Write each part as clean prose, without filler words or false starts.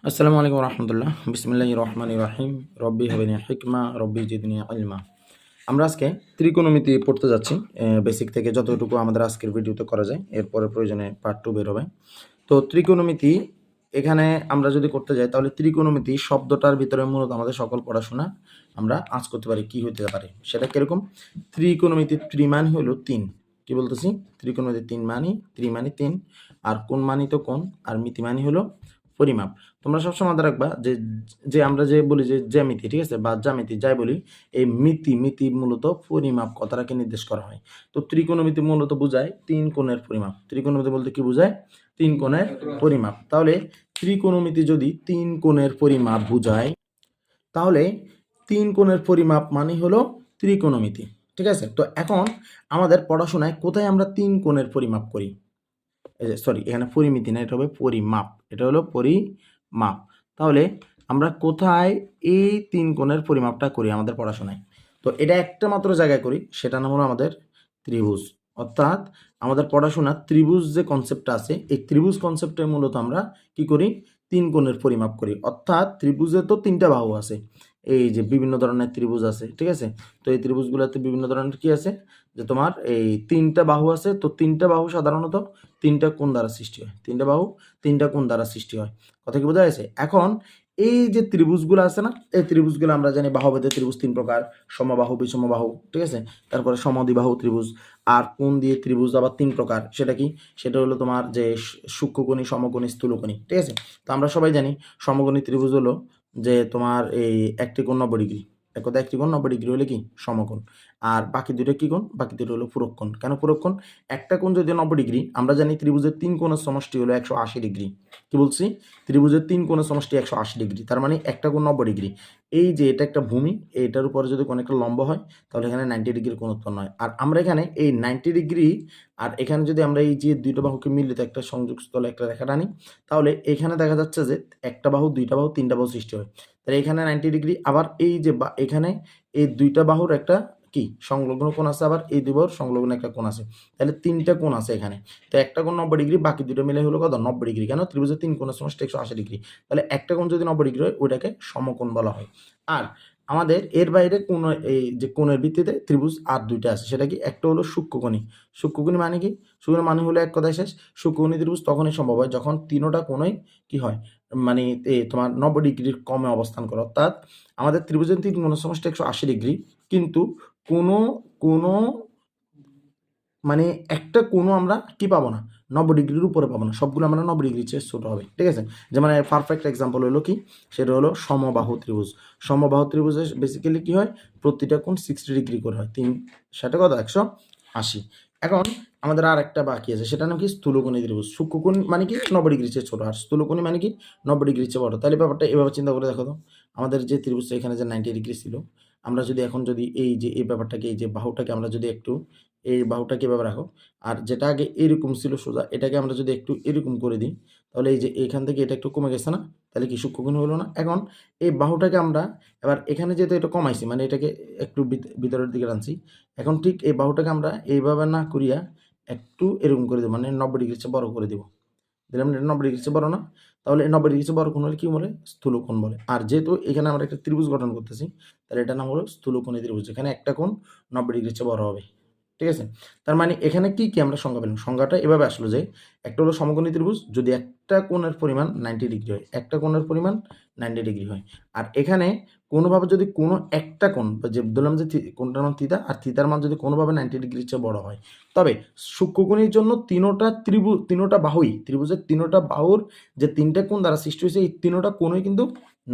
আসসালামু আলাইকুম রহমতুল্লাহ বিসমিল্লাহির রহমানির রহিম রব্বি হাবিনি হিকমা রব্বি জিদনি ইলমা। আমরা আজকে ত্রিকোণমিতি পড়তে যাচ্ছি। বেসিক থেকে যতটুকু আমাদের আজকের ভিডিওতে করা যায়, এরপরে প্রয়োজনে পার্ট 2 বের হবে। তো ত্রিকোণমিতি এখানে আমরা যদি করতে যাই, তাহলে ত্রিকোণমিতি শব্দটার ভিতরে মূলত আমাদের সকল পড়াশোনা আমরা আজ করতে পারি। কি হতে পারে সেটা কিরকম? ত্রিকোণমিতি ত্রিমান হলো 3। কি বলতেছি? ত্রিকোণমিতি 3 মানি, ত্রিমানি 3, আর কোণ মানি তো কোণ, আর মিতি মানি হলো পরিমাপ। তোমরা সবসময় মাথায় রাখবা যে যে আমরা যে বলি যে জ্যামিতি, ঠিক আছে, বা জ্যামিতি যাই বলি, এই মিতি মূলত পরিমাপ কথাটাকে নির্দেশ করা হয়। তো ত্রিকোণমিতি মূলত বোঝায় 3 কোণের পরিমাপ। ত্রিকোণমিতি বলতে কি বোঝায়? 3 কোণের পরিমাপ। তাহলে ত্রিকোণমিতি যদি 3 কোণের পরিমাপ বোঝায়, তাহলে 3 কোণের পরিমাপ মানে হলো ত্রিকোণমিতি। ঠিক আছে? তো এখন আমাদের পড়াশোনায় কোথায় আমরা 3 কোণের পরিমাপ করি? সরি, এখানে পরিমিতি না, এটা হবে পরিমাপ। এটা হলো পরিমাপ। তাহলে আমরা কোথায় এই 3 কোণের পরিমাপটা করি আমাদের পড়াশোনায়? তো এটা একটা মাত্র জায়গায় করি, সেটা নাম হলো আমাদের ত্রিভুজ। অর্থাৎ আমাদের পড়াশোনার ত্রিভুজ যে কনসেপ্টটা আছে, এই ত্রিভুজ কনসেপ্টে মূলত আমরা কি করি? 3 কোণের পরিমাপ করি। অর্থাৎ ত্রিভুজে তো 3টা বাহু আছে, এই যে বিভিন্ন ধরনের ত্রিভুজ আছে, ঠিক আছে? তো এই ত্রিভুজগুলোতে বিভিন্ন ধরনের কি আছে, যে তোমার এই 3টা বাহু আছে। তো 3টা বাহু সাধারণত 3টা কোণ দ্বারা সৃষ্টি হয়। 3টা বাহু 3টা কোণ দ্বারা সৃষ্টি হয়। কথা কি বোঝা গেছে? এখন এই যে ত্রিভুজগুলো আছে না, এই ত্রিভুজগুলো আমরা জানি বাহুভেদে ত্রিভুজ 3 প্রকার: সমবাহু, বিষমবাহু, ঠিক আছে? তারপরে সমদ্বিবাহু ত্রিভুজ। আর কোণ দিয়ে ত্রিভুজ আবার 3 প্রকার। সেটা কি? সেটা হলো তোমার যে সূক্ষ্মকোণী, সমকোণী, স্থূলকোণী, ঠিক আছে? তো আমরা সবাই জানি সমকোণী ত্রিভুজ হলো যে তোমার এই একটি কোণ 90 ডিগ্রি। এক কথায় একটি কোণ 90 ডিগ্রি হলে কি? সমকোণ। আর বাকি দুটো কি কোণ? বাকি দুটো হলো পূরক কোণ। কেন পূরক কোণ? একটা কোণ যদি 90 ডিগ্রি, আমরা জানি ত্রিভুজের 3 কোণের সমষ্টি হলো 180 ডিগ্রি। কি বলছি? ত্রিভুজের 3 কোণের সমষ্টি 180 ডিগ্রি। তার মানে একটা কোণ 90 ডিগ্রি। এই যে এটা একটা ভূমি, এটার উপরে যদি কোনো একটা লম্ব হয়, তাহলে এখানে 90 ডিগ্রির কোণ উৎপন্ন হয়। আর আমরা এখানে এই 90 ডিগ্রি, আর এখানে যদি আমরা এই যে দুইটা বাহুকে মিলিত একটা সংযোগস্থলে একটা রেখা টানি, তাহলে এখানে দেখা যাচ্ছে যে একটা বাহু, দুইটা বাহু, 3টা বাহু সৃষ্টি হয়। তাহলে এখানে 90 ডিগ্রি, আবার এই যে এখানে এই দুইটা বাহুর একটা কি সংলগ্ন কোণ আছে, আবার এই দুই বাহুর সংলগ্ন একটা কোণ আছে। তাহলে 3টা কোণ আছে এখানে। তো একটা কোণ 90 ডিগ্রি, বাকি দুটো মিলে হলো কত? 90 ডিগ্রি। কেন? ত্রিভুজের 3 কোণের সমষ্টি 180 ডিগ্রি। তাহলে একটা কোণ যদি 90 ডিগ্রি হয়, ওইটাকে সমকোণ বলা হয়। আর আমাদের এর বাইরে কোণ, এই যে কোণের ভিত্তিতে ত্রিভুজ আর দুইটা আছে। সেটা কি? একটা হলো সূক্ষ্মকোণী। সূক্ষ্মকোণী মানে কি? সূক্ষ্মকোণী মানে হলো এক কথায় শেষ, সূক্ষ্মকোণী ত্রিভুজ তখনই সম্ভব হয় যখন তিনোটা কোণই কি হয়, মানে তোমার 90 ডিগ্রির কমে অবস্থান করে। অর্থাৎ আমাদের ত্রিভুজের 3 কোণের সমষ্টি 180 ডিগ্রি, কিন্তু কোনো কোনো মানে একটা কোণও আমরা কি পাবো না? 90 ডিগ্রির উপরে পাবো না। সবগুলো আমরা 90 ডিগ্রির চেয়ে ছোট হবে। ঠিক আছে? যেমন পারফেক্ট এক্সাম্পল হলো কি? সেটা হলো সমবাহু ত্রিভুজ। সমবাহু ত্রিভুজে বেসিক্যালি কি হয়? প্রতিটা কোণ 60 ডিগ্রি করে হয়। 3 সেটা কত? 180। এখন আমাদের আর একটা বাকি আছে, সেটার নাম কি? স্থূলকোণী ত্রিভুজ। সূক্ষ্মকোণ মানে কি? 90 ডিগ্রির চেয়ে ছোট। আর স্থূলকোণী মানে কি? 90 ডিগ্রির চেয়ে বড়। তাহলে ব্যাপারটা এভাবে চিন্তা করে দেখো তো। আমাদের যে ত্রিভুজটা এখানে যে 90 ডিগ্রি ছিল, আমরা যদি এখন যদি এই যে এই ব্যাপারটাকে, এই যে বাহুটাকে আমরা যদি একটু, এই বাহুটাকে এভাবে রাখো, আর যেটা আগে এরকম ছিল সোজা, এটাকে আমরা যদি একটু এরকম করে দিই, তাহলে এই যে এখান থেকে এটা একটু কমে গেছে না? তাহলে কি সূক্ষ্মকোণ হলো না? এখন এই বাহুটাকে আমরা এবার এখানে যেহেতু এটা কমাইছি, মানে এটাকে একটু ভিতরের দিকে টানছি, এখন ঠিক এই বাহুটাকে আমরা এইভাবে না করিয়া একটু এরকম করে দেবো, মানে 90 ডিগ্রির চেয়ে বড় করে দেবো। দিলাম, এটা 90 ডিগ্রির চেয়ে বড় না? তাহলে এই 90 ডিগ্রির চেয়ে বড় কোণ হলে কি বলে? স্থূলকোণ বলে। আর যেহেতু এখানে আমরা একটা ত্রিভুজ গঠন করতেছি, তাহলে এটার নাম হলো স্থূলকোণী ত্রিভুজ। এখানে একটা কোণ 90 ডিগ্রির চেয়ে বড় হবে। ঠিক আছে? তার মানে এখানে কি আমরা সংজ্ঞা পেলাম? সংজ্ঞাটা এভাবে আসলো যে একটা হলো সমকোণী ত্রিভুজ যদি একটা কোণের পরিমাণ 90 ডিগ্রি হয়, একটা কোণের পরিমাণ 90 ডিগ্রি হয়। আর এখানে কোনোভাবে যদি কোনো একটা কোণ, যে ধরলাম যে কোণটার মান থিতা, আর থিতার মান যদি কোনোভাবে 90 ডিগ্রির চেয়ে বড় হয়, তবে সূক্ষ্মকোণীর জন্য তিনোটা বাহুই, ত্রিভুজের তিনোটা বাহুর যে 3টে কোণ দ্বারা সৃষ্টি হয়েছে, এই তিনোটা কোণই কিন্তু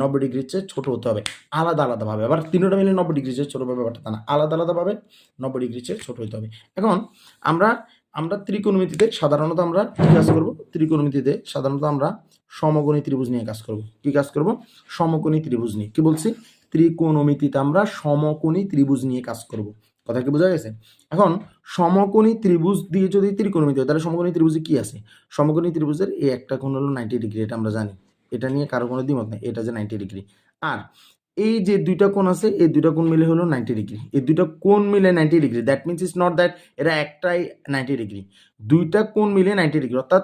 90 ডিগ্রির চেয়ে ছোট হতে হবে আলাদা আলাদাভাবে। আবার তিনোটা মিলে 90 ডিগ্রির চেয়ে ছোট হবে ব্যাপারটা তা না, আলাদা আলাদাভাবে 90 ডিগ্রির চেয়ে ছোট হতে হবে। এখন আমরা আমরা ত্রিকোণমিতিতে সাধারণত আমরা কি কাজ করব? ত্রিকোণমিতিতে সাধারণত আমরা সমকোণী ত্রিভুজ নিয়ে কাজ করব। কি কাজ করব? সমকোণী ত্রিভুজ নিয়ে। কি বলছি? ত্রিকোণমিতিতে আমরা সমকোণী ত্রিভুজ নিয়ে কাজ করব। কথা কি বোঝা গেছে? এখন সমকোণী ত্রিভুজ দিয়ে যদি ত্রিকোণমিতি হয়, তাহলে সমকোণী ত্রিভুজে কি আছে? সমকোণী ত্রিভুজের এই একটা কোণ হলো 90 ডিগ্রি, এটা আমরা জানি। এটা নিয়ে কারো কোনো দ্বিমত নেই, এটা যে 90 ডিগ্রি। আর এই যে দুইটা কোণ আছে এই দুইটা কোণ মিলে হলো 90 ডিগ্রি, এই দুইটা কোণ মিলে 90 degree, that means is not that এরা একটাই 90 ডিগ্রি, দুইটা কোণ মিলে 90 ডিগ্রি, অর্থাৎ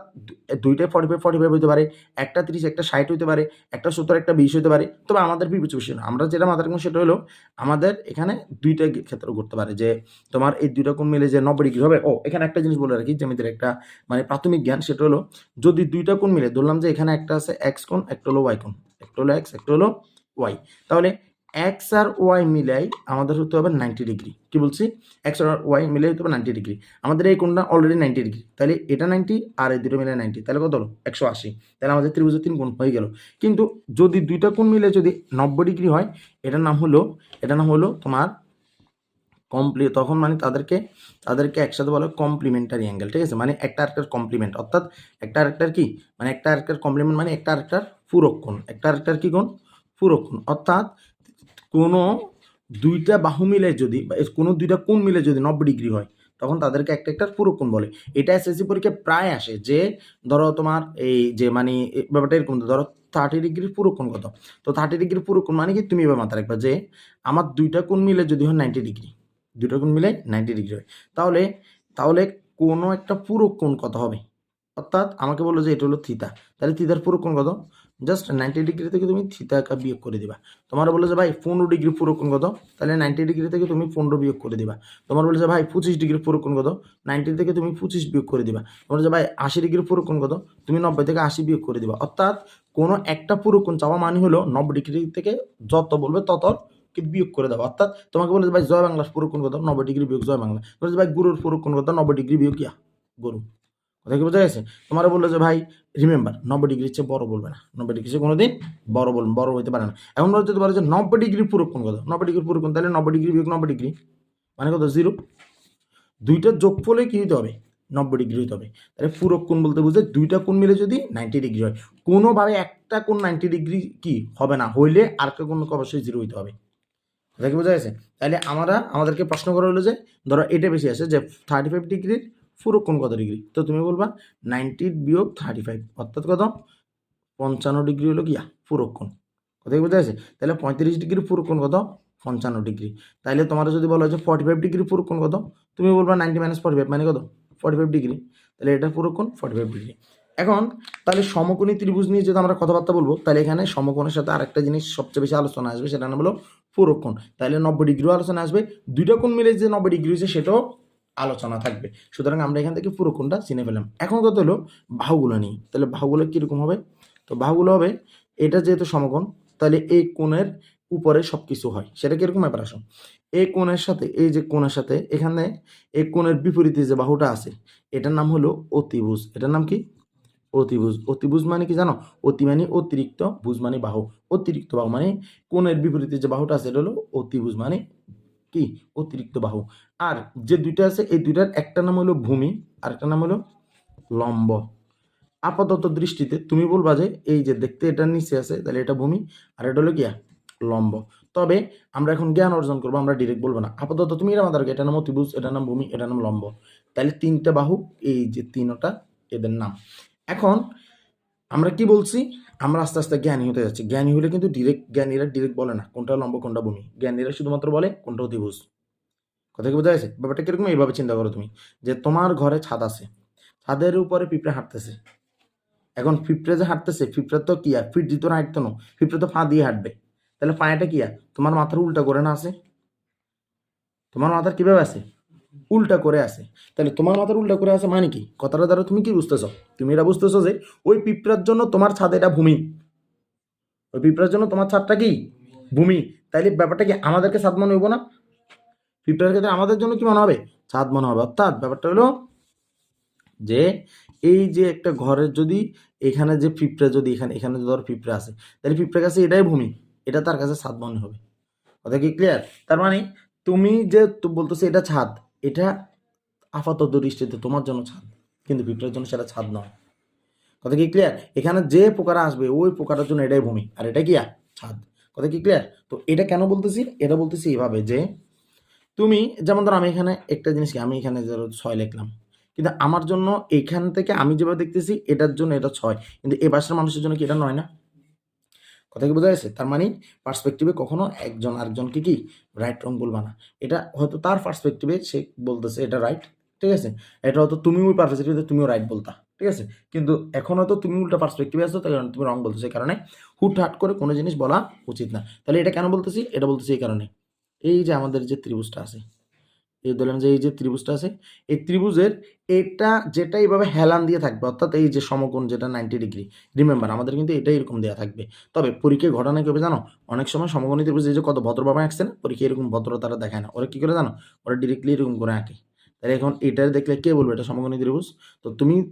দুইটাই 45 হতে পারে, একটা 30 একটা 60 হতে পারে, একটা 70 একটা 20 হতে পারে। তবে আমাদের বিবেচ্য বিষয় না, আমরা যেটা মাথায় রাখবো সেটা হলো আমাদের এখানে দুইটা ক্ষেত্রে করতে পারে যে তোমার এই দুইটা কোণ মিলে যে 90 ডিগ্রি হবে। ও এখানে একটা জিনিস বলে রাখি, জ্যামিতির একটা মানে প্রাথমিক জ্ঞান, সেটা হলো যদি দুইটা কোণ মিলে ধরলাম যে এখানে একটা আছে এক্স কোণ, একটা হলো ওয়াই কোণ, একটা হলো এক্স একটা হলো ওয়াই, তাহলে এক্স আর ওয়াই মিলাই আমাদের হতে হবে 90 ডিগ্রি। কি বলছি? এক্স আর ওয়াই মিলে হতে হবে 90 ডিগ্রি। আমাদের এই কোণটা অলরেডি 90 ডিগ্রি, তাহলে এটা 90 আর এই দুটো মিলে 90, তাহলে কত হলো 180। তাহলে আমাদের ত্রিভুজের 3 কোণ হয়ে গেল। কিন্তু যদি দুইটা কোণ মিলে যদি 90 ডিগ্রি হয়, এটার নাম হলো তোমার তখন মানে তাদেরকে একসাথে বলা হয় কমপ্লিমেন্টারি অ্যাঙ্গেল। ঠিক আছে, মানে একটা আরেকটার কমপ্লিমেন্ট, অর্থাৎ একটা আরেকটার কি মানে একটা আরেকটার কমপ্লিমেন্ট মানে একটা আরেকটার পূরক কোণ, একটা আরেকটার কি কোণ? পূরক কোণ। অর্থাৎ কোনো দুইটা বাহু মিলে যদি বা কোনো দুইটা কোণ মিলে যদি 90 ডিগ্রি হয়, তখন তাদেরকে একটা একটার পূরক কোণ বলে। এটা এসএসসি পরীক্ষায় প্রায় আসে যে ধরো তোমার এই যে মানে ব্যাপারটা এরকম, ধরো 30 ডিগ্রির পূরক কোণ কত? তো 30 ডিগ্রির পূরক কোণ মানে কি, তুমি এবার মাথায় রাখবা যে আমার দুইটা কোণ মিলে যদি হয় 90 ডিগ্রি, দুইটা কোণ মিলে 90 ডিগ্রি হয়, তাহলে তাহলে কোনো একটা পূরক কোণ কত হবে? অর্থাৎ আমাকে বললো যে এটা হলো থিতা, তাহলে থিতার পূরক কোণ কত? জাস্ট 90 ডিগ্রি থেকে তুমি থিতা বিয়োগ করে দিবা। তোমার বলে যে ভাই 15 ডিগ্রি পূরক কোণ কত? তাহলে 90 ডিগ্রি থেকে তুমি 15 বিয়োগ করে দিবা। তোমার বলে যে ভাই 25 ডিগ্রি পূরক কোণ কত? 90 থেকে তুমি 25 বিয়োগ করে দিবা। তোমার যে ভাই 80 ডিগ্রি পূরক কোণ কত? তুমি 90 থেকে 80 বিয়োগ করে দিবা। অর্থাৎ কোনো একটা পূরক কোণ চাওয়া মানে হলো 90 ডিগ্রি থেকে যত বলবে তত বিয়োগ করে দেবো। অর্থাৎ তোমাকে বলে যে ভাই জয় বাংলার পূরক কোণ কত? 90 ডিগ্রি বিয়োগ জয় বাংলা। বলে যে ভাই গুরুর পূরক কোণ কত? 90 ডিগ্রি বিয়োগ গরু। কথা কি বোঝা গেছে? তোমার বললো যে ভাই রিমেম্বার 90 ডিগ্রির চেয়ে বড় বলবে না, 90 ডিগ্রির চেয়ে কোনোদিন বড় হইতে পারে না। এখন বলতে পারে যে 90 ডিগ্রি পূরক কোণ কত? 90 ডিগ্রি পূরক কোণ, তাহলে 90 ডিগ্রি বিয়োগ 90 ডিগ্রি মানে কত? 0। দুইটার যোগফলে কি হতে হবে? 90 ডিগ্রি হতে হবে। তাহলে পূরক কোণ বলতে বুঝে দুইটা কোণ মিলে যদি 90 ডিগ্রি হয়, কোনোভাবে একটা কোণ 90 ডিগ্রি কি হবে না, হইলে আরেকটা কোণ অবশ্যই 0 হইতে হবে। কথা কি বোঝা গেছে? তাহলে আমাদেরকে প্রশ্ন করা হলো যে ধরো এটা বেশি আছে যে 35 ডিগ্রির পূরক কোণ কত ডিগ্রি? তো তুমি বলবা 90 বিয়োগ 35, অর্থাৎ কত? 55 ডিগ্রি হলো গিয়া পূরক কোণ। কথা কি বোঝা গেছে? তাহলে 35 ডিগ্রির পূরক কোণ কত? 55 ডিগ্রি। তাহলে তোমার যদি বলা হয় যে 45 ডিগ্রির পূরক কোণ কত? তুমি বলবা 90 - 45 মানে কত? 45 ডিগ্রি। তাহলে এটা পূরক কোণ 45 ডিগ্রি। এখন তাহলে সমকোণী ত্রিভুজ নিয়ে যদি আমরা কথাবার্তা বলবো, তাহলে এখানে সমকোণের সাথে আরেকটা জিনিস সবচেয়ে বেশি আলোচনা আসবে, সেটা নাম হলো পূরক কোণ। তাহলে 90 ডিগ্রিও আলোচনা আসবে, দুইটা কোণ মিলে যে 90 ডিগ্রি হয়েছে সেটাও আলোচনা থাকবে। সুতরাং আমরা এখান থেকে পুরো কোণটা চিনে ফেলাম। এখন কত হলো বাহুগুলো নিয়ে। তাহলে বাহুগুলো কীরকম হবে? তো বাহুগুলো হবে, এটা যেহেতু সমকোণ, তাহলে এই কোণের উপরে সব কিছু হয়। সেটা কীরকম ব্যাপার? আসুন, এই কোণের সাথে এই যে কোণের সাথে এখানে এই কোণের বিপরীতে যে বাহুটা আছে, এটার নাম হলো অতিভুজ। এটার নাম কি? অতিভুজ। অতিভুজ মানে কি জানো? অতি মানে অতিরিক্ত, ভুজ মানে বাহু। অতিরিক্ত বাহু মানে কোণের বিপরীতে যে বাহুটা আছে এটা হলো অতিভুজ, মানে কি? অতিরিক্ত বাহু। আর যে দুইটা আছে এই দুইটার একটা নাম হলো ভূমি আর একটা নাম হলো লম্ব। আপাতত দৃষ্টিতে তুমি বলবা যে এই যে দেখতে এটা নিচে আছে, তাহলে এটা ভূমি আর এটা হলো গিয়া লম্ব। তবে আমরা এখন জ্ঞান অর্জন করবো, আমরা ডিরেক্ট বলবো না। আপাতত তুমি এটা মাথায় রাখো, এটা নাম অতিভুজ, এটা নাম ভূমি, এটা নাম লম্ব। তাহলে তিনটা বাহু, এই যে তিনটা এদের নাম। এখন আমরা কি বলছি? আমরা আস্তে আস্তে জ্ঞানী হতে যাচ্ছি। জ্ঞানী হলে কিন্তু জ্ঞানীরা ডিরেক্ট বলে না কোনটা লম্ব কোনটা ভূমি, জ্ঞানীরা শুধুমাত্র বলে কোনটা অতিভুজ। কথা কি বোঝা গেছে? ব্যাপারটা কিরকম? এইভাবে চিন্তা করো তুমি, যে তোমার ঘরে ছাদ আছে, ছাদের উপরে পিঁপড়ে হাঁটতেছে। এখন পিঁপড়ে যে হাঁটতেছে, পিঁপড়ে তো কি আর ফিট দিত না, হাঁটতো না, পিঁপড়ে তো পা দিয়ে হাঁটবে। তাহলে পায়েটা কি আর তোমার মাথার উল্টা করে না আছে? তোমার মাথার কিভাবে আছে? উল্টা করে আছে। তাহলে তোমার মাথার উল্টা করে আছে মানে কি? কথাটা দ্বারা তুমি কি বুঝতেছো? তুমি এটা বুঝতেছো যে ওই পিঁপড়ার জন্য তোমার ছাদ এটা ভূমি, ওই পিঁপড়ার জন্য তোমার ছাদটা কি ভূমি। তাইলে ব্যাপারটা কি আমাদেরকে ছাদ মনে হইব না? পিঁপড়ার ক্ষেত্রে আমাদের জন্য কি মনে হবে? ছাদ মনে হবে। অর্থাৎ ব্যাপারটা হলো যে এই যে একটা ঘরের যদি এখানে যে পিঁপড়া যদি এখানে ধর পিঁপড়া আছে, তাহলে পিঁপড়ার কাছে এটাই ভূমি, এটা তার কাছে ছাদ মনে হবে। কথা কি ক্লিয়ার? তার মানে তুমি যে বলতেছো এটা ছাদ, এটা আপাতত দৃষ্টিতে তোমার জন্য ছাদ, কিন্তু পিঁপড়ার জন্য সেটা ছাদ নয়। কথা কি ক্লিয়ার? এখানে যে পোকারা আসবে ওই পোকাটার জন্য এটাই ভূমি আর এটা কি ছাদ। কথা কি ক্লিয়ার? তো এটা কেন বলতেছি? এটা বলতেছি এইভাবে যে তুমি যেমন ধরো আমি এখানে একটা জিনিস কি, আমি এখানে ধরো 6 লিখলাম, কিন্তু আমার জন্য এখান থেকে আমি যেভাবে দেখতেছি এটার জন্য এটা 6, কিন্তু এ পাশের মানুষের জন্য কি এটা 9 না? কথা কি বোঝা যাচ্ছে? তার মানে পার্সপেক্টিভে কখনো একজন আরেকজনকে কি রাইট রং বলবা না। এটা হয়তো তার পার্সপেক্টিভে সে বলতেছে এটা রাইট, ঠিক আছে? এটা হয়তো তুমি ওই পার্সপেক্টিভে তুমিও রাইট বলতা, ঠিক আছে? কিন্তু এখন হয়তো তুমি উল্টা পার্সপেক্টিভে আছো, তাই কারণে তুমি রং বলতেছো। এই কারণে হুটহাট করে কোনো জিনিস বলা উচিত না। তাহলে এটা কেন বলতেছি? এটা বলতেছি এই কারণে, এই যে আমাদের যে ত্রিভুজটা আছে, এই ধরলাম যে এই যে ত্রিভুজটা আছে, এই ত্রিভুজের এটা যেটা এইভাবে হেলান দিয়ে থাকবে, অর্থাৎ এই যে সমকোণ যেটা 90 ডিগ্রি, রিমেম্বার আমাদের কিন্তু এটা এরকম দেওয়া থাকবে। তবে পরীক্ষায় ঘটনা কি হবে জানো? অনেক সময় সমকোণী ত্রিভুজ এই যে কত ভদ্রভাবে আঁকছে না, পরীক্ষায় এরকম ভদ্র তারা দেখায় না। ওরা কি করে জানো? ওরা ডিরেক্টলি এরকম করে আঁকে। তাহলে এখন এটা দেখলে কে বলবে এটা সমকোণী ত্রিভুজ? তো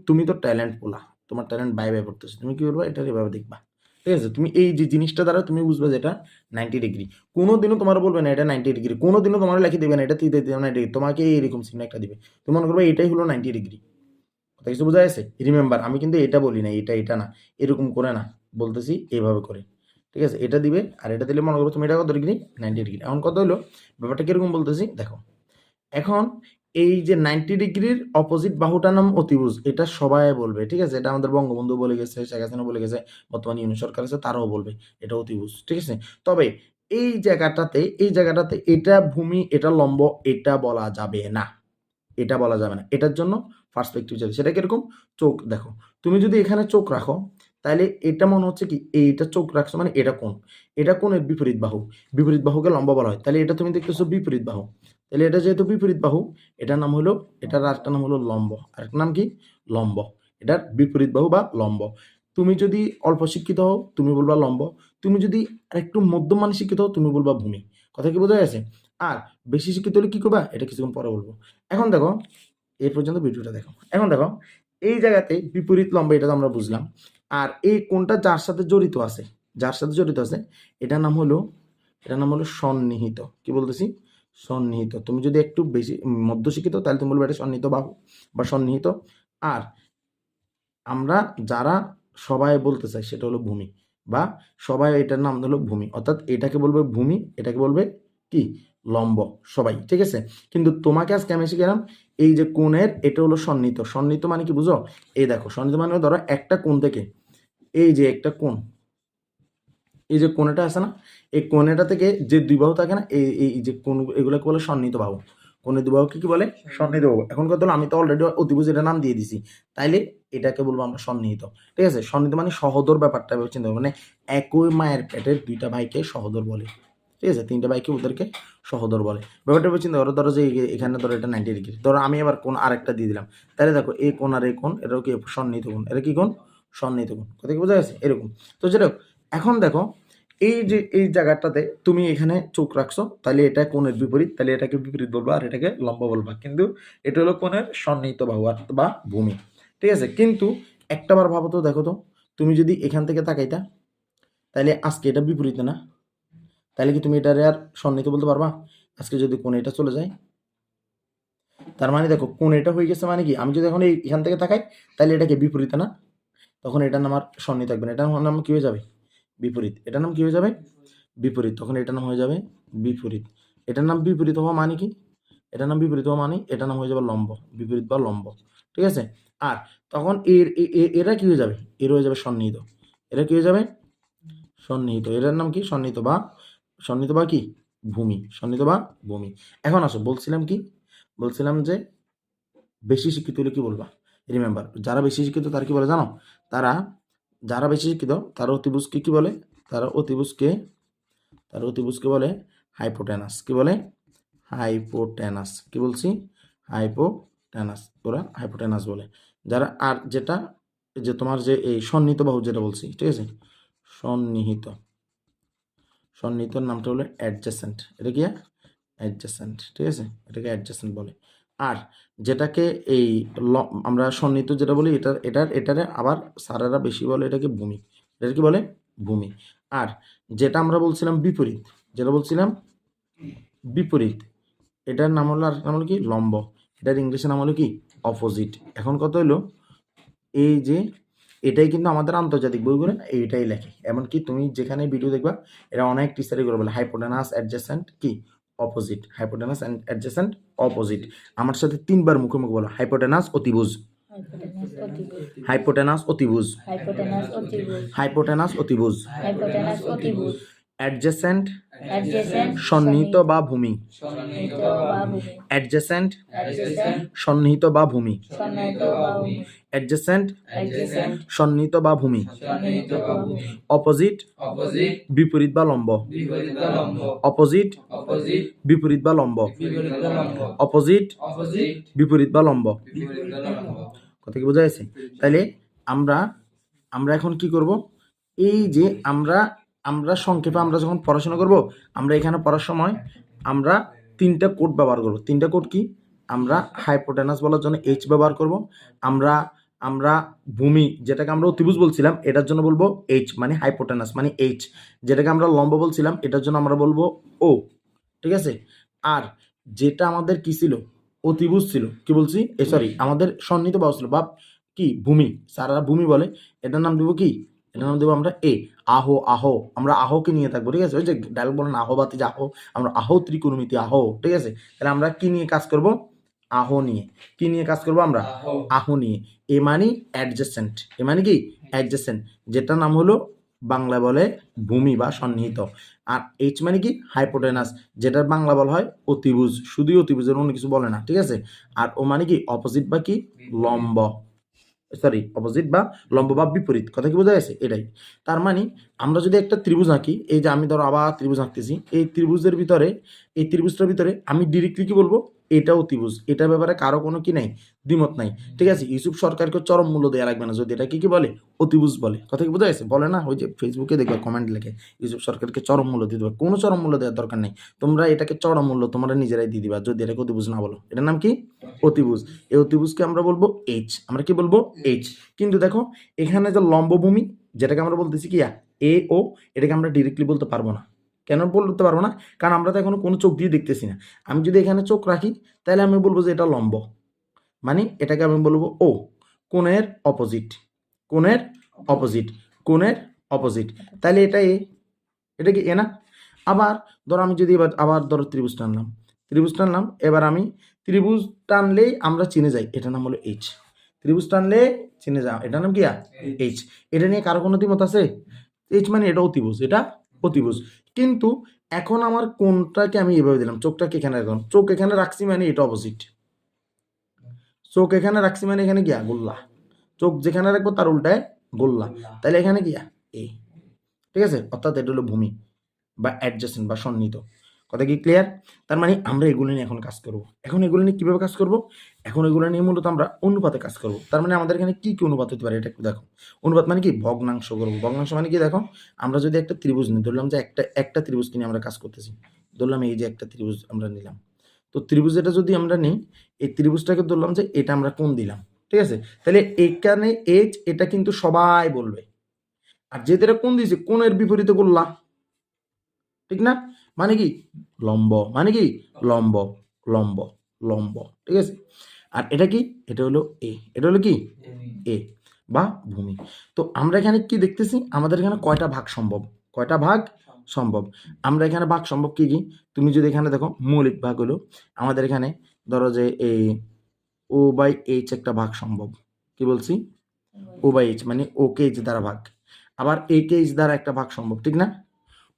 তুমি তো ট্যালেন্ট পোলা, তোমার ট্যালেন্ট বাই বাই করতেছে, তুমি কি করবে? এটা এভাবে দেখবা, ঠিক আছে? তুমি এই যে জিনিসটা দ্বারা তুমি বুঝবে যে এটা 90 ডিগ্রি। কোনোদিনও তোমার বলবে না এটা 90 ডিগ্রি, কোনোদিনও তোমার লিখে দিবে না এটা 90 ডিগ্রি, তোমাকে এইরকম চিহ্ন একটা দিবে। তুমি মনে করবে এটাই হলো 90 ডিগ্রি। কথা কিছু বোঝা গেছে? রিমেম্বার আমি কিন্তু এটা বলি না, এটা না, এরকম করে না, বলতেছি এইভাবে করে, ঠিক আছে? এটা দিবে আর এটা দিলে মনে করবে তুমি এটা কত ডিগ্রি? 90 ডিগ্রি। এখন কত হলো? ব্যাপারটা কিরকম বলতেছি দেখো। এখন এই যে 90 ডিগ্রির অপোজিট বাহুটার নাম অতিভুজ, এটা সবাই বলবে, ঠিক আছে? এটা আমাদের বঙ্গবন্ধু বলে গেছে, শেখ হাসিনা বলে গেছে, বর্তমান ইউনিট সরকার আছে তারাও বলবে এটা অতিভুজ, ঠিক আছে? তবে এই জায়গাটাতে এটা ভূমি, এটা লম্ব, এটা বলা যাবে না, এটা বলা যাবে না। এটার জন্য পার্সপেক্টিভ যাবে। সেটা কিরকম? চোখ দেখো, তুমি যদি এখানে চোখ রাখো, তাহলে এটা মনে হচ্ছে কি এইটা চোখ রাখছো মানে এটা কোণ, এটা কোণের বিপরীত বাহু, বিপরীত বাহুকে লম্ব বলা হয়। তাহলে এটা তুমি দেখতেছো বিপরীত বাহু, তাহলে এটা যেহেতু বিপরীত বাহু, এটার নাম হলো, এটার আরেকটা নাম হলো লম্ব, আরেকটা নাম কি? লম্ব। এটার বিপরীত বাহু বা লম্ব। তুমি যদি অল্প শিক্ষিত হও তুমি বলবা লম্ব, তুমি যদি আরেকটু মধ্যমানে শিক্ষিত হও তুমি বলবা ভূমি। কথা কি বোঝা গেছে? আর বেশি শিক্ষিত হলে কি করবা এটা কিছুক্ষণ পরে বলবো। এখন দেখো, এই পর্যন্ত ভিডিওটা দেখো। এখন দেখো, এই জায়গাতে বিপরীত লম্ব এটা তো আমরা বুঝলাম। আর এই কোণটা যার সাথে জড়িত আছে, যার সাথে জড়িত আছে, এটার নাম হলো সন্নিহিত। কি বলতেছি? সন্নিহিত। তুমি যদি একটু বেশি মধ্যশিক্ষিত তাহলে তুমি বলবে এটা সন্নিহিত বাহু বা সন্নিহিত। আর আমরা যারা সবাই বলতে চাই সেটা হলো ভূমি, বা সবাই এটার নাম হলো ভূমি, অর্থাৎ এটাকে বলবে ভূমি, এটাকে বলবে কি? লম্ব, সবাই, ঠিক আছে? কিন্তু তোমাকে আজকে আমি শিখালাম এই যে কোণের এটা হলো সন্নিহিত। সন্নিহিত মানে কি বুঝো? এই দেখো, সন্নিহিত মানে ধরো একটা কোণ থেকে, এই যে একটা কোণ, এই যে কোণাটা আছে না, এই কোণাটা থেকে যে দুই বাহু থাকে না, এই এই যে কোণ, এগুলোকে বলে সন্নিহিত বাহু। কোণের দুই বাহুকে কি বলে? সন্নিহিত বাহু। এখন কথা হলো আমি তো অলরেডি অতিভুজ এটা নাম দিয়ে দিছি, তাইলে এটাকে বলবো আমরা সন্নিহিত, ঠিক আছে? সন্নিহিত মানে সহোদর, ব্যাপারটা ভেবে চিন্তা করো, মানে একই মায়ের পেটের দুইটা ভাইকে সহোদর বলে, ঠিক আছে? তিনটা ভাইকে ওদেরকে সহোদর বলে। ব্যাপারটা ভেবে চিন্তা করো, ধরো যে এখানে ধরো এটা 90 ডিগ্রি, ধরো আমি এবার কোণ আরেকটা দিয়ে দিলাম, তাহলে দেখো এই কোণ আর এই কোণ এটাও কি সন্নিহিত কোণ, এটা কি কোণ? সন্নিহিত কোণ। কথা কি বোঝা গেছে? এরকম। তো যেটা হোক, এখন দেখো এই যে এই জায়গাটাতে তুমি এখানে চোখ রাখছো, তাহলে এটা কোণের বিপরীত, তাহলে এটাকে বিপরীত বলবা আর এটাকে লম্ব বলবা। কিন্তু এটা হলো কোণের সন্নিহিত বাহু বা ভূমি, ঠিক আছে? কিন্তু একটাবার ভাবো তো, দেখো তো, তুমি যদি এখান থেকে তাকাইতা, তাহলে আজকে এটা বিপরীত না, তাহলে কি তুমি এটারে আর সন্নিহিত বলতে পারবা? আজকে যদি কোণ এটা চলে যায়, তার মানে দেখো কোণ এটা হয়ে গেছে মানে কি, আমি যদি এখন এখান থেকে তাকাই তাহলে এটাকে বিপরীত না, তখন এটার নাম আর সন্নিহিত থাকবে না, এটার নাম কি হয়ে যাবে? বিপরীত। এটার নাম কি হয়ে যাবে? বিপরীত। তখন এটার নাম হয়ে যাবে বিপরীত। এটার নাম বিপরীত হওয়া মানে কি? এটার নাম বিপরীত হওয়া মানে এটার নাম হয়ে যাবে লম্ব, বিপরীত বা লম্ব, ঠিক আছে? আর তখন এরা কি হয়ে যাবে? এর হয়ে যাবে সন্নিহিত। এরা কি হয়ে যাবে? সন্নিহিত। এটার নাম কি? সন্নিহিত বা কি? ভূমি। সন্নিহিত বা ভূমি। এখন আসো, বলছিলাম কি? বলছিলাম যে বেশি শিক্ষিত হলে কি বলবা? রিমেম্বার, যারা বেশি শিক্ষিত তারা কি বলে জানো? তারা, যারা বেশি শিক্ষিত তারা অতিভুজকে কি বলে? তারা অতিভুজকে বলে হাইপোটেনাস। কি বলে? হাইপোটেনাস। কি বলছি? হাইপোটেনাস। ওরা হাইপোটেনাস বলে। যারা, আর যেটা যে তোমার যে এই সন্নিহিত বাহু যেটা বলছি, ঠিক আছে? সন্নিহিত, সন্নিহিতর নামটা হলো অ্যাডজেসেন্ট। এটা কি? অ্যাডজেসেন্ট, ঠিক আছে? এটাকে অ্যাডজেসেন্ট বলে। আর যেটাকে এই আমরা সন্নিহিত যেটা বলি, এটারে আবার স্যারেরা বেশি বলে এটাকে ভূমি। এটা কি বলে? ভূমি। আর যেটা আমরা বলছিলাম বিপরীত, যেটা বলছিলাম বিপরীত, এটার নাম হলো, আর নাম হলো কি? লম্ব। এটার ইংলিশের নাম হলো কি? অপোজিট। এখন কত হলো, এই যে এটাই কিন্তু আমাদের আন্তর্জাতিক বইগুলো এইটাই লেখে। এমনকি তুমি যেখানে ভিডিও দেখবা এরা অনেক টিচারই করে বলে হাইপোটেনাস অ্যাডজেসেন্ট কি? Opposite. Hypotenuse and adjacent opposite. আমার সাথে 3 বার মুখে মুখে বলো, হাইপোটেনাস অতিভুজ, হাইপোটেনাস অতিভুজ, হাইপোটেনাস অতিভুজ, অ্যাডজেসেন্ট সন্নিহিত বা ভূমি, অ্যাডজেসেন্ট সন্নিহিত বা ভূমি, অ্যাডজেসেন্ট সন্নিহিত বা ভূমি, অপোজিট বিপরীত বা লম্ব, অপোজিট বিপরীত বা লম্ব, অপোজিট বিপরীত বা লম্ব। কথা কি বোঝা যাচ্ছে? তাহলে আমরা এখন কি করব, এই যে আমরা সংক্ষেপে আমরা যখন পড়াশোনা করব, আমরা এখানে পড়ার সময় আমরা তিনটা কোড ব্যবহার করব। তিনটা কোড কি? আমরা হাইপোটেনাস বলার জন্য এইচ ব্যবহার করব, আমরা ভূমি যেটাকে আমরা অতিভুজ বলছিলাম এটার জন্য বলবো এইচ মানে হাইপোটেনাস মানে এইচ, যেটাকে আমরা লম্ব বলছিলাম এটার জন্য আমরা বলবো ও। ঠিক আছে? আর যেটা আমাদের কি ছিল, অতিভুজ ছিল, কি বলছি, আমাদের সন্নিহিত বাহু ছিল বা কি ভূমি, স্যাররা ভূমি বলে, এটার নাম দেবো কি, এটার নাম দেবো আমরা এ। আহো আমরা আহোকে নিয়ে থাকবো। ঠিক আছে? ওই যে ডায়লগ বলেন আহো বাতি যে আহো, আমরা আহো ত্রিকোণমিতি আহো। ঠিক আছে? তাহলে আমরা কি নিয়ে কাজ করব? আহো নিয়ে। কি নিয়ে কাজ করবো আমরা? আহো নিয়ে। এ মানে অ্যাডজেসেন্ট, এ মানে কি অ্যাডজেসেন্ট, যেটার নাম হলো বাংলা বলে ভূমি বা সন্নিহিত। আর এইচ মানে কি হাইপোটেনাস, যেটার বাংলা বলা হয় অতিভুজ, শুধুই অতিভুজের অন্য কিছু বলে না। ঠিক আছে? আর ও মানে কি অপোজিট বা কি লম্ব, অপোজিট বা লম্ব বা বিপরীত। কথা কি বোঝা গেছে? এটাই। তার মানে আমরা যদি একটা ত্রিভুজ আঁকি, এই যে আমি ধরো আবার ত্রিভুজ আঁকতেছি, এই ত্রিভুজটার ভিতরে আমি ডিরেক্টলি কি বলবো, এটা অতিভুজ, এটার ব্যাপারে কারো কোনো কি নাই, দ্বিমত নাই। ঠিক আছে? ইউসুফ সরকারকে চরম মূল্য দেওয়া লাগবে না যদি এটা কি বলে, অতিভুজ বলে। কথা কি বোঝা গেছে? বলে না, ওই যে ফেসবুকে দেখবে কমেন্ট লেখে ইউসুফ সরকারকে চরম মূল্য দিয়ে দেবে। কোনো চরম মূল্য দেওয়ার দরকার নেই, তোমরা এটাকে চরম মূল্য তোমরা নিজেরাই দিয়ে দিবা যদি এটাকে অতিভুজ না বলো। এটার নাম কি? অতিভুজ। এই অতিভুজকে আমরা বলবো এইচ। আমরা কি বলবো? এইচ। কিন্তু দেখো এখানে যে লম্বভূমি যেটাকে আমরা বলতেছি কি এ ও, এটাকে আমরা ডিরেক্টলি বলতে পারবো না। কেন বলতে পারবো না? কারণ আমরা তো এখনো কোনো চোখ দিয়ে দেখতেছি না। আমি যদি এখানে চোখ রাখি তাহলে আমি বলবো যে এটা লম্ব, মানে এটাকে আমি বলবো ও, কোণের অপোজিট, কোণের অপোজিট, কোণের অপোজিট। তাহলে এটা এ, এটা কি এ না? আবার ধরো আমি যদি আবার ধরো ত্রিভুজ টানলাম, এবার আমি ত্রিভুজ টানলেই আমরা চিনে যাই, এটার নাম হলো এইচ। ত্রিভুজ টানলে চিনে যাও, এটার নাম কি এইচ। এটা নিয়ে কারো কোনো দ্বিমত আছে? এইচ মানে এটা অতিভুজ, এটা অতিভুজ। কিন্তু এখন আমার কোনটাকে আমি এভাবে দিলাম, চোখটাকে এখানে রাখলাম, চোখ এখানে রাখছি মানে এটা অপোজিট, চোখ এখানে রাখছি মানে এখানে গিয়া গোল্লা, চোখ যেখানে রাখবো তার উল্টায় গোল্লা, তাহলে এখানে গিয়া এ। ঠিক আছে? অর্থাৎ এটা হলো ভূমি বা অ্যাডজেসেন্ট বা সন্নিহিত। কথা কি ক্লিয়ার? তার মানে আমরা এগুলো নিয়ে এখন কাজ করব। এখন এগুলো নিয়ে কিভাবে কাজ করব? এখন এগুলো নিয়ে মূলত আমরা অনুপাতে কাজ করব। তার মানে আমাদের এখানে কি কি অনুপাত হতে পারে এটা একটু দেখো। অনুপাত মানে কি? ভগ্নাংশ করব। ভগ্নাংশ মানে কি? দেখো আমরা যদি একটা ত্রিভুজ নিই, ধরলাম যে একটা ত্রিভুজকে নিয়ে আমরা কাজ করতেছি, ধরলাম এই যে একটা ত্রিভুজ আমরা নিলাম, তো ত্রিভুজ এটা যদি আমরা নিই, এই ত্রিভুজটাকে ধরলাম যে এটা আমরা কোণ দিলাম। ঠিক আছে? তাহলে এখানে এইচ এটা কিন্তু সবাই বলবে, আর যেটা কোণ দিয়েছে কোণের বিপরীতে গোল্লা, ঠিক না? মানে কি? লম্ব, মানে কি? লম্ব, লম্ব, লম্ব। ঠিক আছে? আর এটা কি? এটা হলো এ, এটা হলো কি? এ বা ভূমি। তো আমরা এখানে কি দেখতেছি, আমাদের এখানে কয়টা ভাগ সম্ভব, কয়টা ভাগ সম্ভব? আমরা এখানে ভাগ সম্ভব কি কি? তুমি যদি এখানে দেখো মৌলিক ভাগ হলো আমাদের এখানে, ধরো যে এই ও বাই এইচ একটা ভাগ সম্ভব। কি বলছি? ও বাই এইচ মানে ও কে এইচ দ্বারা ভাগ। আবার এ কে এইচ দ্বারা একটা ভাগ সম্ভব, ঠিক না?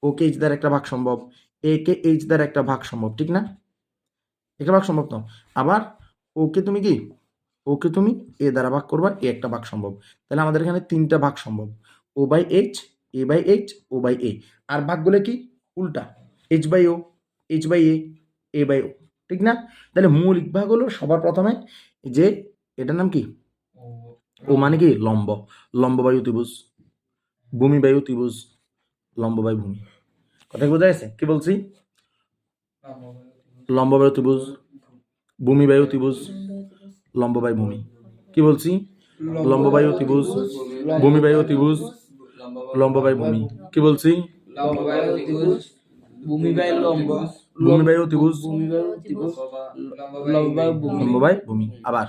ও কে এইচ দ্বারা একটা ভাগ সম্ভব, এ কে এইচ দ্বারা একটা ভাগ সম্ভব, ঠিক না? একটা ভাগ সম্ভব তো। আবার ওকে তুমি কি, ওকে তুমি এ দ্বারা ভাগ করবা, এ একটা ভাগ সম্ভব। তাহলে আমাদের এখানে তিনটা ভাগ সম্ভব, O by H, A by H, O by A. আর ভাগগুলো কি? উল্টা, H by O, H by A by O, ঠিক না? তাহলে মৌলিক ভাগ হলো সবার প্রথমে যে এটার নাম কি? ও মানে কি? লম্ব, লম্ব বাই অতিভুজ, ভূমি বাই অতিভুজ, লম্ব বাই ভূমি। কথা বোঝা গেছে? কি বলছি? লম্ব বাই অতিভুজ, ভূমি বাই অতিভুজ, লম্ব বাই ভূমি। কি বলছি? লম্ব বাই অতিভুজ, ভূমি বাই অতিভুজ, লম্ব বাই ভূমি। কি বলছি? লম্ব বাই অতিভুজ, ভূমি বাই লম্ব, ভূমি বাই অতিভুজ, ভূমি বাই অতিভুজ, লম্ব বাই ভূমি, লম্ব বাই ভূমি। আবার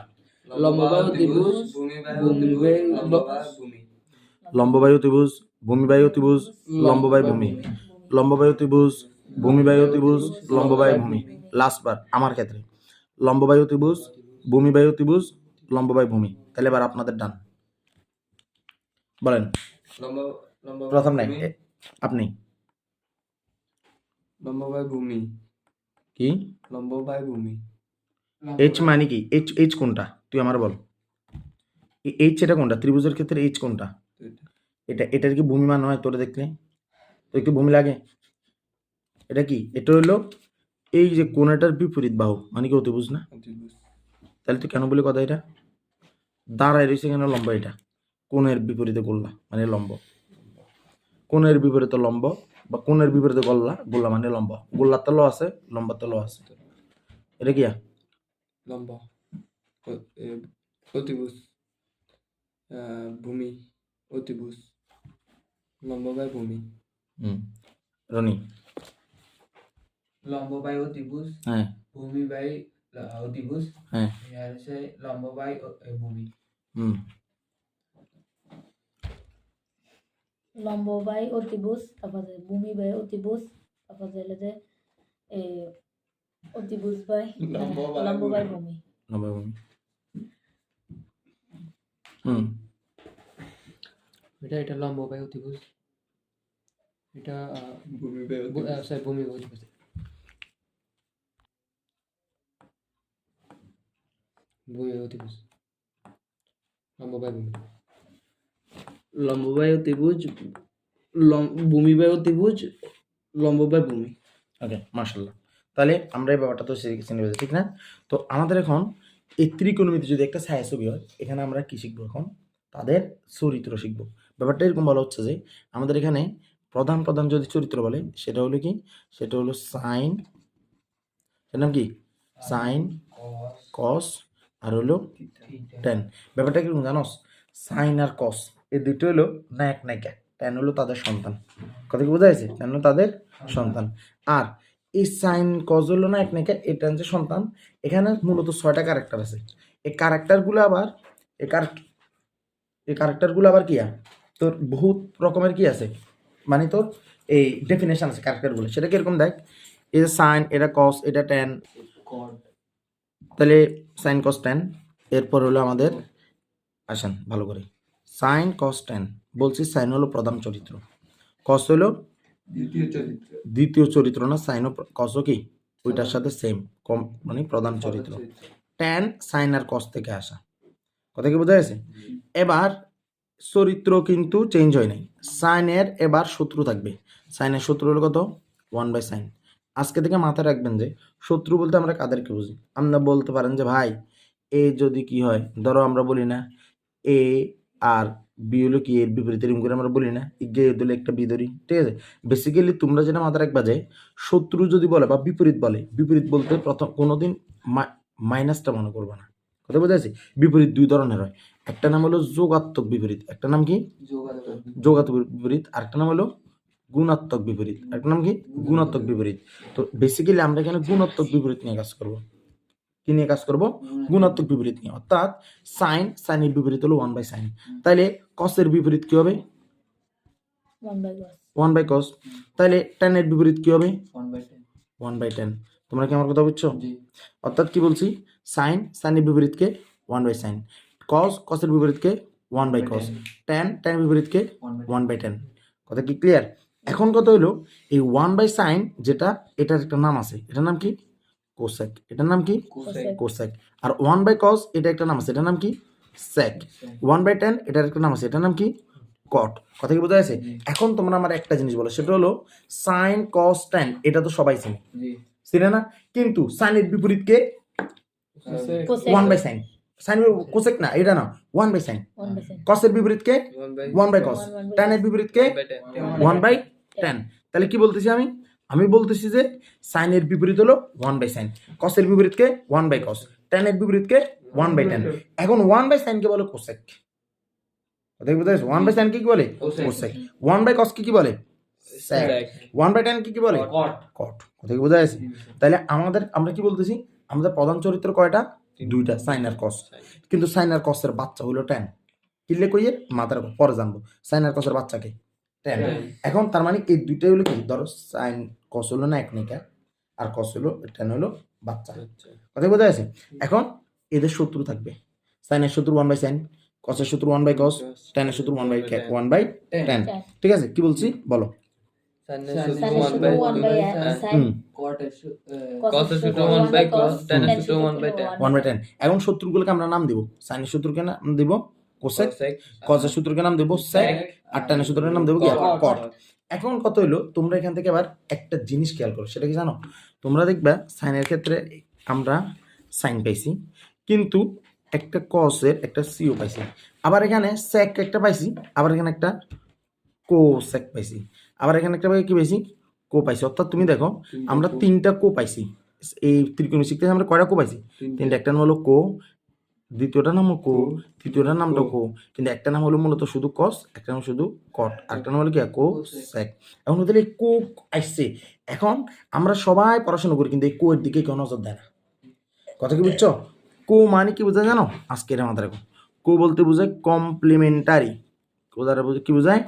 লম্ব বাই অতিভুজ, ভূমি বাই ভূমি, লম্ব বাই অতিভুজ, ভূমি বাই অতিভুজ, লম্ব বাই ভূমি, লম্ব বাই অতিভুজ, ভূমি বাই অতিভুজ, লম্ব বাই ভূমি। লাস্ট বার আমার ক্ষেত্রে লম্ব বাই অতিভুজ, ভূমি বাই অতিভুজ, লম্ব বাই ভূমি। তাহলে এবার আপনাদের ডান বলেন। লম্ব লম্ব প্রথম নাই আপনি লম্ব বাই ভূমি কি লম্ব বাই ভূমি এইচ মানে কি? এইচ এইচ কোনটা তুই আমার বল। এইচ এটা কোনটা ত্রিভুজের ক্ষেত্রে? এইচ কোনটা? এটা এটার কি ভূমি মান হয়? তোরা দেখলে তোর কি ভূমি লাগে? এটা কি? এটা হলো এই যে কোণাটার বিপরীত বাহু, মানে কি অতিভুজ না? অতিভুজ তাহলে তুই কেন বলি কথা এটা দাঁড়ায় রয়েছে কেন? লম্ব এটা কোণের বিপরীতে গোল্লা মানে লম্ব, কোণের বিপরীতে লম্ব বা কোণের বিপরীতে গোল্লা, গোল্লা মানে লম্ব, গোল্লার তলও আছে লম্বার তলও আছে। এটা কি? লম্ব অতিভুজ ভূমি অতিভুজ লম্ব বাই ভূমি রনি লম্ব বাই অতিভুজ হ্যাঁ ভূমি বাই অতিভুজ হ্যাঁ আর হচ্ছে লম্ব বাই ভূমি হুম লম্ব বাই অতিভুজ, তারপরে ভূমি বাই অতিভুজ, তারপরে হলো যে এই অতিভুজ বাই লম্ব বাই ভূমি। লম্ব ভূমি হুম এটা লম্ব বাই অতিভুজ, এটা ভূমি বাই সরি ভূমি বাই অতিভুজ। ভূমি বাই অতিভুজ লম্ব বাই ভূমি লম্ব বাই অতিভুজ ভূমি বাই অতিভুজ লম্ব বাই ভূমি। ওকে মাশাল্লাহ। তাহলে আমরা এই ব্যাপারটা তো চিনে ফেলেছি, ঠিক না? তো আমাদের এখন এই ত্রিকোণমিতি যদি একটা ছায়াছবি হয়, এখানে আমরা কি শিখবো? এখন তাদের চরিত্র শিখবো। ব্যাপারটা এরকম বলা হচ্ছে যে আমাদের এখানে প্রধান প্রধান যদি চরিত্র বলে সেটা হলো কি? সেটা হলো সাইন, এর নাম কি? সাইন, কস আর হলো টেন। ব্যাপারটা কিরকম জানোস? সাইন আর কস এই দুটো হলো নায়ক নায়িকা, টেন হলো তাদের সন্তান। কথা কি বোঝা যাচ্ছে? টেন হলো তাদের সন্তান। আর এই সাইন কস হলো নায়ক নায়িকা, এই টেন যে সন্তান। এখানে মূলত 6টা ক্যারেক্টার আছে। এই ক্যারেক্টারগুলো আবার এই ক্যারেক্টারগুলো আবার কি তোর বহুত রকমের কি আছে, মানে তোর এই ডেফিনেশন আছে ক্যারেক্টারগুলো। সেটা কিরকম দেখ, এই যে সাইন, এটা কস, এটা টেন, তাহলে সাইন কস টেন। এরপর হলো আমাদের আসেন ভালো করে, সাইন কস টেন বলছি। সাইন হলো প্রধান চরিত্র, কস হলো দ্বিতীয় চরিত্র না? সাইন ও কসও কি ওইটার সাথে সেম, কম মানে প্রধান চরিত্র। টেন সাইন আর কস থেকে আসা। কথা কি বোঝা গেছে? এবার চরিত্র কিন্তু চেঞ্জ হয় নাই। সাইনের এবার শত্রু থাকবে। সাইনের শত্রু হলো কত? 1/sin। আজকে থেকে মাথায় রাখবেন যে শত্রু বলতে আমরা কাদেরকে বুঝি। আমরা বলতে পারেন যে ভাই এ যদি কি হয়, ধরো আমরা বলি না এ আর বি হলো কি এর বিপরীত, এরকম করে আমরা বলি না গে দিলে একটা বি ধরি, ঠিক আছে? বেসিক্যালি তোমরা যেটা মাথায় রাখবা যে শত্রু যদি বলে বা বিপরীত বলে, বিপরীত বলতে প্রথম কোনোদিন মাইনাসটা মনে করবে না। কথা বোঝা যাচ্ছে? বিপরীত দুই ধরনের হয়, একটা নাম হলো যোগাত্মক বিপরীত, একটা নাম কি যোগাত্মক বিপরীত, আরেকটা নাম হলো গুণাত্মক বিপরীত, আরেকটা নাম কি গুণাত্মক বিপরীত। তো বেসিক্যালি আমরা এখানে গুণাত্মক বিপরীত নিয়ে কাজ করব। কি নিয়ে কাজ করব? গুণাত্মক বিপরীত নিয়ে। অর্থাৎ সাইন, সাইনের বিপরীত হলো 1/sin। তাইলে কসের বিপরীত কি হবে? 1/cos। তাইলে টেনের বিপরীত কি হবে? 1/10। তোমরা কি আমার কথা বুঝছো? অর্থাৎ কি বলছি? সাইন, সাইনের বিপরীতকে 1/sin, কস, কসের বিপরীতকে 1/cos, টেন, টেনের বিপরীতকে 1/10। কথা কি ক্লিয়ার? এখন কথা হলো এই 1/sin যেটা, এটার একটা নাম আছে, এটার নাম কি? কোসেক। এটার নাম কি? কোসেক। আর 1/cos এটা একটা নাম আছে, এটার নাম কি? সেক। 1/10 এটার একটা নাম আছে, এটার নাম কি? কট। কথা কি বোঝা যাচ্ছে? এখন তোমরা আমার একটা জিনিস বলো, সেটা হলো সাইন কস টেন, এটা তো সবাই চিনে, চিনে না? কিন্তু সাইনের বিপরীতকে 1/sin, সাইন কোসেক না, এটা না 1/sin। কসের বিপরীতকে 1/cos, টেনের বিপরীতকে 1/10। তাহলে কি বলতেছি আমি? আমি বলতেছি যে সাইনের বিপরীত হলো 1/sin, কসের বিপরীতকে 1/cos, টেনের বিপরীতকে 1/10। এখন 1/sin কে বলে কোসেক। কথা কি বোঝা যাচ্ছে? 1/sin কি বলে? কোসেক। 1/cos কি বলে? সেক। 1/10 কি বলে? কট। কথা কি বোঝা যাচ্ছে? তাহলে আমরা কি বলতেছি? আমাদের প্রধান চরিত্র কয়টা? দুইটা, সাইন আর কস। কিন্তু সাইন আর কসের বাচ্চা হলো টেন। কিলে কইয়ে মাথার পরে জানবো সাইন আর কসের বাচ্চাকে টেন। এখন তার মানে এই দুইটাই হলো কি, ধরো সাইন কস হলো না এক নায়িকা, আর কস হলো টেন হলো বাচ্চা। কথা বোঝা যাচ্ছে? এখন এদের শত্রু থাকবে। সাইনের সূত্র 1/sin, কসের সূত্র 1/cos, ট্যানের সূত্র 1/tan। ঠিক আছে, কি বলছি বলো? সাইনের সাইনের সূত্র সূত্র 1/sin, 1/sin, হুম, কটের cos-এর সূত্র 1/cos, tan-এর সূত্র 1/tan। 1/tan। এখন সূত্রগুলোকে আমরা নাম দিব। সাইনের সূত্রকে নাম দিব কোসেক, cosec, কসের সূত্রকে নাম দেব sec, আর ট্যানের সূত্রের নাম দেব কি cot। এখন কত হইলো, তোমরা এখান থেকে আবার একটা জিনিস খেয়াল করো, সেটা কি জানো? তোমরা দেখবা সাইনের ক্ষেত্রে আমরা সাইন পাইছি, কিন্তু একটা কসের একটা সিও পাইছি, আবার এখানে sec একটা পাইছি, আবার এখানে একটা কোসেক পাইছি, আবার এখানে একটা কি পাইছি, কো পাইছি। অর্থাৎ তুমি দেখো আমরা তিনটা কো পাইছি। এই ত্রিকোণমিতিক থেকে আমরা কয়টা কো পাইছি? তিনটা। একটা নাম হলো কো, দ্বিতীয়টার নাম কো, তৃতীয়টার নামটা কো, কিন্তু একটা নাম হলো মূলত শুধু কস, একটা নাম শুধু কট, আরেকটা নাম হলো কি কো সেক। এখন ওদের এই কো আসছে, এখন আমরা সবাই পড়াশোনা করি কিন্তু এই কো এর দিকে কেউ নজর দেয় না। কথা কি বুঝছো? কো মানে কি বোঝায় জানো? আজকের আমাদের এখন কো বলতে বোঝায় কমপ্লিমেন্টারি। কো দ্বারা কি বোঝায়?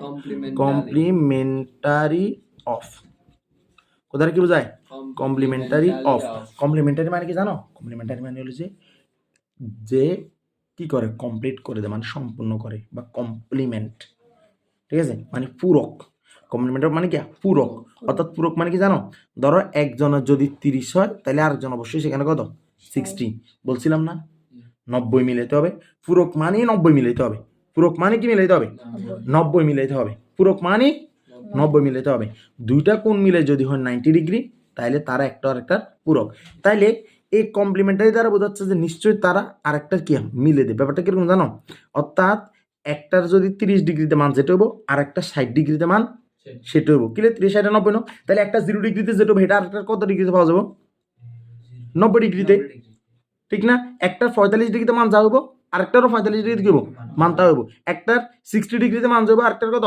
Complimentary of. কো দ্বারা কি বোঝায়? Complimentary of. কমপ্লিমেন্টারি মানে কি জানো? কমপ্লিমেন্টারি মানে হলো যে কি করে, কমপ্লিট করে দেয়, মানে সম্পূর্ণ করে, বা কমপ্লিমেন্ট। ঠিক আছে, মানে পূরক। কমপ্লিমেন্ট মানে কি পূরক। অর্থাৎ পূরক মানে কি জানো? ধরো একজনের যদি 30 হয়, তাহলে আরেকজন অবশ্যই সেখানে কত 60। বলছিলাম না 90 মিলাইতে হবে। পূরক মানে 90 মিলাইতে হবে। পূরক মানে কি মিলাইতে হবে? 90 মিলাইতে হবে। পূরক মানে 90 মিলাইতে হবে। দুইটা কোণ মিলে যদি হয় 90 ডিগ্রি, তাহলে তারা একটা আরেকটার পূরক। তাইলে এই কমপ্লিমেন্টারি দ্বারা বোঝাচ্ছে যে নিশ্চয়ই তারা আরেকটার কি মিলে দেবে। ব্যাপারটা কিরকম জানো? অর্থাৎ একটার যদি 30 ডিগ্রিতে মান যেটা হবো, আর একটা 60 ডিগ্রিতে মান সেটা হবো। কিলে 30 60 90 নো, তাহলে একটা 0 ডিগ্রিতে যেটা হবে, এটা আরেকটার কত ডিগ্রিতে পাওয়া যাবো? 90 ডিগ্রিতে। ঠিক না? একটার 45 ডিগ্রিতে মান যা হবো, আরেকটারও 45 ডিগ্রিতে কি হবো মানটা হবো। একটার 60 ডিগ্রিতে মান যাবো, আরেকটার কত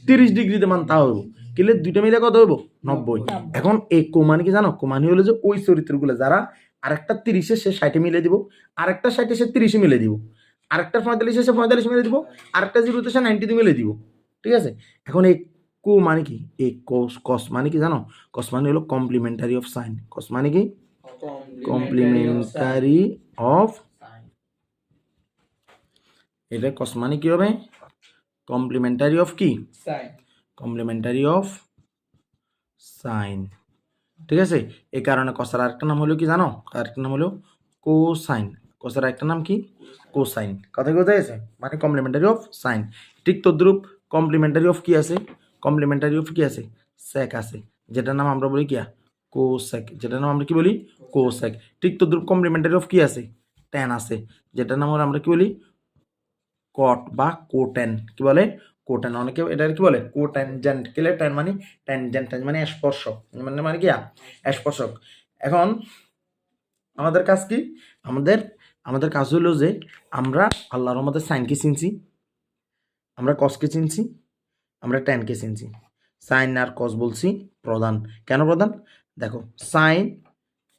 30 ডিগ্রিতে মান তা হবো। কিলে দুইটা মিলে কত হবো 90। এখন এই কোমানি কি জানো? কোমানি হলো যে ওই চরিত্রগুলো যারা আরেকটা 30-এ সে 60-এ মিলে দিব, আরেকটা 60-এ সে 30-এ মিলে দিব, আরেকটা 45-এ সে 45 মিলে দিব, আরেকটা 0-তে সে 90-তে মিলে দিব। ঠিক আছে, এখন এই কো মানে কি? এই কস মানে কি জানো? কস মানে হলো কমপ্লিমেন্টারি অফ সাইন। কস মানে কি? Complimentary of. এটা কস মানে কি হবে? কমপ্লিমেন্টারি অফ কি? সাইন। Complimentary of sign. ঠিক আছে, এই কারণে কসার আরেকটা নাম হলো কি জানো? আরেকটা নাম হলো কোসাইন। কসার একটা নাম কি? কোসাইন। কথা বোঝা গেছে? মানে কমপ্লিমেন্টারি অফ সাইন। ঠিক তদ্রুপ কমপ্লিমেন্টারি অফ কি আছে? কমপ্লিমেন্টারি অফ কি আছে? সেক আছে, যেটার নাম আমরা বলি কি কোসেক, যেটার নাম আমরা কি বলি কোসেক। ঠিক তদ্রুপ কমপ্লিমেন্টারি অফ কি আছে? ট্যান আছে, যেটার নাম আমরা কি বলি কট বা কোটেন। কি বলে? কোটেন। অনেকে এটা কি বলে কোট্যানজেন্ট। কি বলে? ট্যান মানে ট্যানজেন্ট, মানে স্পর্শক, মানে মানে কি স্পর্শক। এখন আমাদের কাজ কি? আমাদের কাজ হলো যে আমরা আল্লাহর রহমতে সাইনকে চিনছি, আমরা কসকে চিনছি, আমরা ট্যানকে চিনছি। সাইন আর কস বলছি প্রধান। কেন প্রধান? দেখো সাইন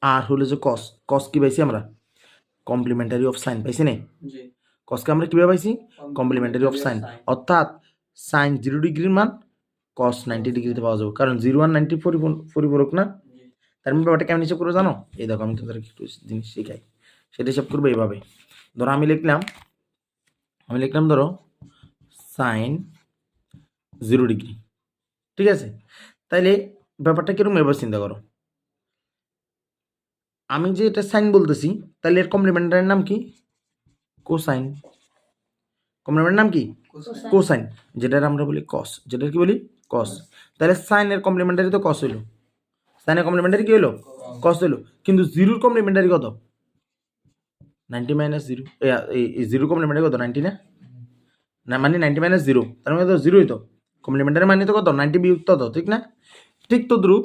আর হলো যে কস। কস কি পাইছি আমরা? কমপ্লিমেন্টারি অফ সাইন পাইছি না? জি। কসকে আমরা কিভাবে পাইছি? Complimentary of sign. অর্থাৎ সাইন 0 ডিগ্রির মান কস 90 ডিগ্রিতে পাওয়া যাবে, কারণ 0 আর 90 পরিপূরক না। তার মানে ব্যাপারটা কেমন হিসাব করে জানো? এই দেখো আমি তোমাদেরকে একটু জিনিস শিখাই, সেটা হিসাব করবো এইভাবে। ধরো আমি লিখলাম ধরো সাইন 0 ডিগ্রি। ঠিক আছে, তাইলে ব্যাপারটা কিরকম এবার চিন্তা করো। আমি যে এটা সাইন বলতেছি, তাহলে এর কমপ্লিমেন্টারির নাম কি? কোসাইন। কমপ্লিমেন্টারির নাম কি? কোসাইন, যেটার আমরা বলি কস। যেটার কি বলি? কস। তাহলে সাইনের কমপ্লিমেন্টারি তো কস হইলো। সাইনের কমপ্লিমেন্টারি কি হইলো? কস হইলো। কিন্তু 0-র কমপ্লিমেন্টারি কত? 90 - 0। এই 0 কমপ্লিমেন্টারি কত? 90 না? না মানে 90 - 0, তার মানে তো 0ই তো। কমপ্লিমেন্টারি মানে তো কত? 90 বিয়োগ তত, ঠিক না? ঠিক তদ্রুপ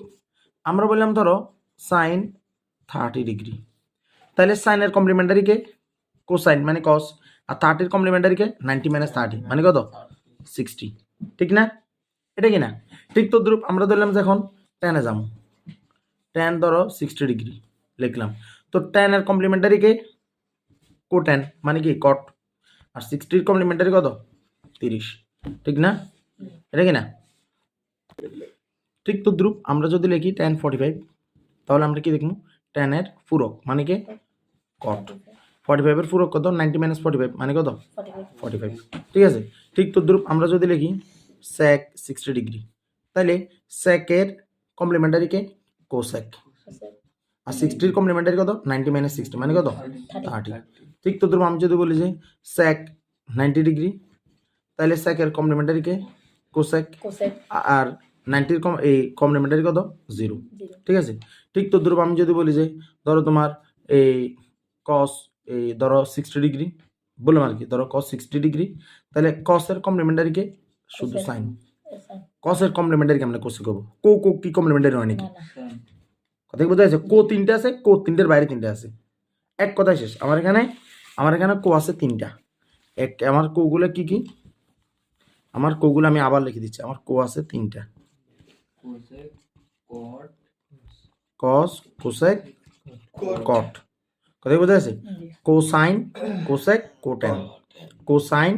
আমরা বললাম ধরো সাইন 30 ডিগ্রি, তাহলে সাইনের কমপ্লিমেন্টারি কে? কোসাইন মানে কস। আর 30-র কমপ্লিমেন্টারি কে? 90 - 30 মানে কত? 60। ঠিক না? এটা কি না? ঠিক তদ্রুপ আমরা ধরলাম যে এখন ট্যানে যাবো। ট্যান ধরো 60 ডিগ্রি লিখলাম, তো ট্যানের কমপ্লিমেন্টারি কে? কোট্যান মানে কি কট। আর 60-র কমপ্লিমেন্টারি কত? 30। ঠিক না? এটা কি না? ঠিক তদ্রুপ আমরা যদি লিখি tan 45, তাহলে আমরা কি দেখবো? ট্যানের পূরক মানে কি কট। 45 এর পুরো কত 90 মাইনাস 45 মানে কত 45 45 ঠিক আছে। ঠিক তদ্রুপ আমরা যদি লিখি sec 60 ডিগ্রি, তাহলে sec এর কমপ্লিমেন্টারি কে cosec, আর 60 এর কমপ্লিমেন্টারি কত 90 মাইনাস 60 মানে কত 30। ঠিক তদ্রুপ আমি যদি বলি যে sec 90 ডিগ্রি, তাহলে sec এর কমপ্লিমেন্টারি কে cosec, কোসেক আর 90 এর এই কমপ্লিমেন্টারি কত 0, 0 ঠিক আছে। ঠিক তদ্রুপ আমি যদি বলি যে ধরো তোমার এই cos এই ধরো 60 ডিগ্রি বললাম আর কি, ধরো cos 60 ডিগ্রি, তাহলে cos এর কমপ্লিমেন্টারি কে শুধু Cosec। sin, এসা cos এর কমপ্লিমেন্টারি আমরা কোসে করব, কো কি কমপ্লিমেন্টারি হয় নাকি, না না কথা কি বোঝা যাচ্ছে? কো তিনটে আছে, কো তিনটের বাইরে তিনটে আছে, এক কথায় শেষ। আমার এখানে কো আছে তিনটা, এক আমার কোগুলো কি কি, আমার কোগুলো আমি আবার লিখে দিচ্ছি, আমার কো আছে তিনটা, cos cosec cot, কথা কি বোঝা যাচ্ছে? জি cosine cosec cotan, cosine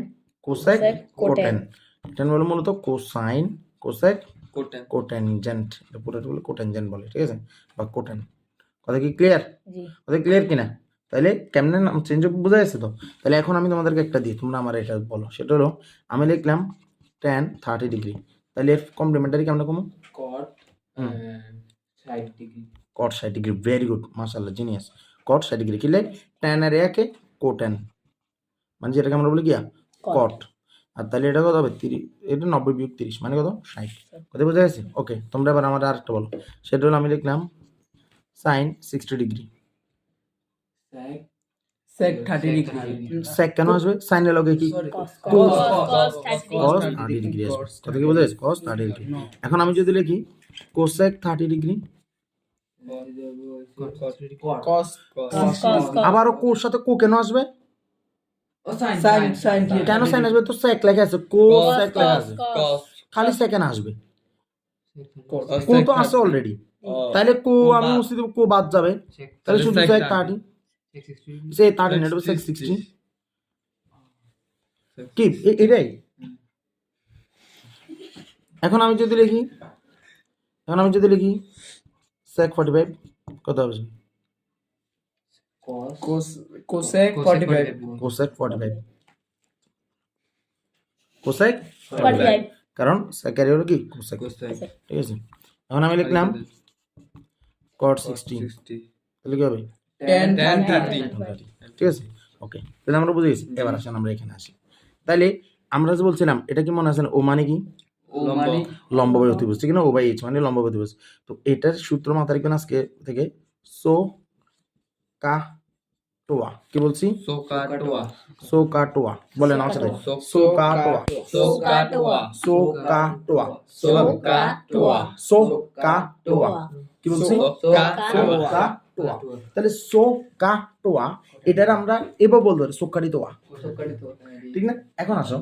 cosec Cosec, cotan, এটা বলে মূলত কোসাইন কোসেক কোটেন কোটেনজেন্ট, পুরোটা বলে কোটেনজেন্ট বলে, ঠিক আছে, বা কোটেন। কথা কি ক্লিয়ার? জি কথা ক্লিয়ার কিনা? তাহলে কেমনে নাম চেঞ্জ বোঝা যাচ্ছে তো? তাহলে এখন আমি তোমাদেরকে একটা দিই, তোমরা আমার এটা বলো। সেটা হলো আমি লিখলাম tan 30 ডিগ্রি, তাহলে এর কমপ্লিমেন্টারি কেমন কমো cot হুম। 60 degree cot 60 degree, very good, মাশাআল্লাহ, জিনিয়াস। cot 60 ডিগ্রি কি লে tan এর একে কোটেন, মানে যেটাকে আমরা বলি কি cot, আর তাহলে এটা কত হবে 30, এটা 90 বিয়োগ 30 মানে কত 60, কথা বোঝা গেছে? ওকে, তোমরা এবার আমার আরেকটা বলো। সেটা হলো আমি লিখলাম sin 60 degree, sec sec 30 degree sec কেন আসবে? sin এর লগে কি cos Cos। cos 30 cos 30 degree আসবে, কথা কি বোঝা যাচ্ছে? cos 30 degree. এখন আমি যদি লিখি cosec 30 ডিগ্রি, cos cos আবারও কোর সাথে কো কেন আসবে? sin কেন sin আসবে? তো sec লেখা আছে, cosec লেখা আছে, cos খালি second আসবে, cos কো তো আছে অলরেডি, তাহলে কো আমি মুছে দেব, কো বাদ যাবে, তাহলে শুধু sec sec 30, সে 30 নেট 60, কি এটাই। এখন আমি যদি লিখি sec 45 কত হবে? cosec 45 cosec 45, cosec 45 কারণ sec এর হলো কি cosec, ঠিক আছে। এখন আমি লিখলাম cot 60, তাহলে কি হবে tan 30 ঠিক আছে। ওকে, তাহলে আমরা বুঝে গেছি। এবার আসেন আমরা এখানে আসি। তাহলে আমরা যে বলছিলাম এটা কি মনে আছে না, ও মানে কি লম্ব বাই অতিভুজ, ঠিক না? ও বাই এইচ মানে লম্ব বাই অতিভুজ। তো এটার সূত্র মাথায় রাখবেন আজকে থেকে, সো কা টোয়া, কি বলছি? Socatoa সো কা টোয়া, বলেন আমার সাথে, সো কা টোয়া, Socatoa সো কা টোয়া, Socatoa সো কা টোয়া, কি বলছি? সো Socatoa কা টোয়া। তাহলে সো কা টোয়া এটার আমরা এবার বলবো সোকারি টোয়া, ঠিক না? এখন আসো,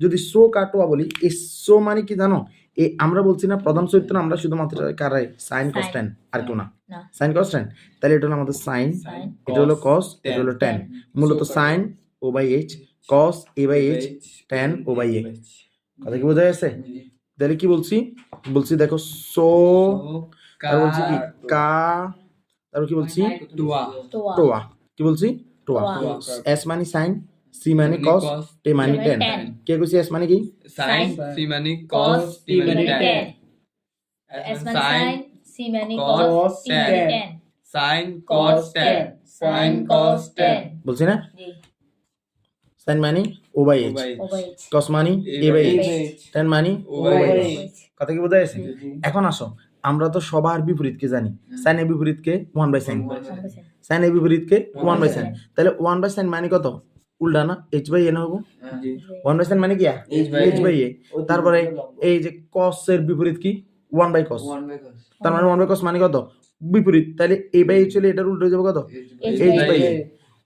যদি সো কাটোয়া বলি, এই সো মানে কি জানো? আমরা বলছি না প্রধান চরিত্র, আমরা শুধুমাত্র কারে সাইন Sin। কস ট্যান, আর কেউ না, না। সাইন কস ট্যান। তাহলে এটা হলো আমাদের সাইন, sin এটা হলো কস, এটা হলো ট্যান। মূলত sine O by H, cos A by H, tan O by A, কথা কি বোঝা যাচ্ছে? তাহলে কি বলছি দেখো সো, তারপর বলছি কি কা, তারপর কি বলছি Tua toa টোয়া, কি বলছি টোয়া। টোয়া। এস মানে সাইন, সি মানে কস, টি মানে মানে ট্যান। tan। কে কইছি এস মানে কি? Sin C মানে cos cos T t মানে মানে tan tan s মানে sin c মানে cos, cos t মানে tan। tan sin cos tan sin cos tan বলছি না, জি সাইন মানে O by H, over h cos মানে এ বাই এইচ, ট্যান মানে O O by by H। H, কথা কি বোঝা যাচ্ছে? এখন আসো, আমরা তো সবার বিপরীতকে জানি, সাইনের বিপরীতকে 1 বাই সাইন, সাইনের বিপরীতকে 1 বাই সাইন, তাহলে 1 বাই সাইন মানে কত? উল্টা না, এইচ বাই এ না হবো। 1 বাই সাইন মানে কি এইচ বাই এ। তারপরে এই যে কস এর বিপরীত কি 1 বাই কস, তার মানে 1 বাই কস মানে কত? বিপরীত, তাহলে এ বাই এইচ হলে এটার উল্টো হয়ে যাবে কত? এইচ বাই এ।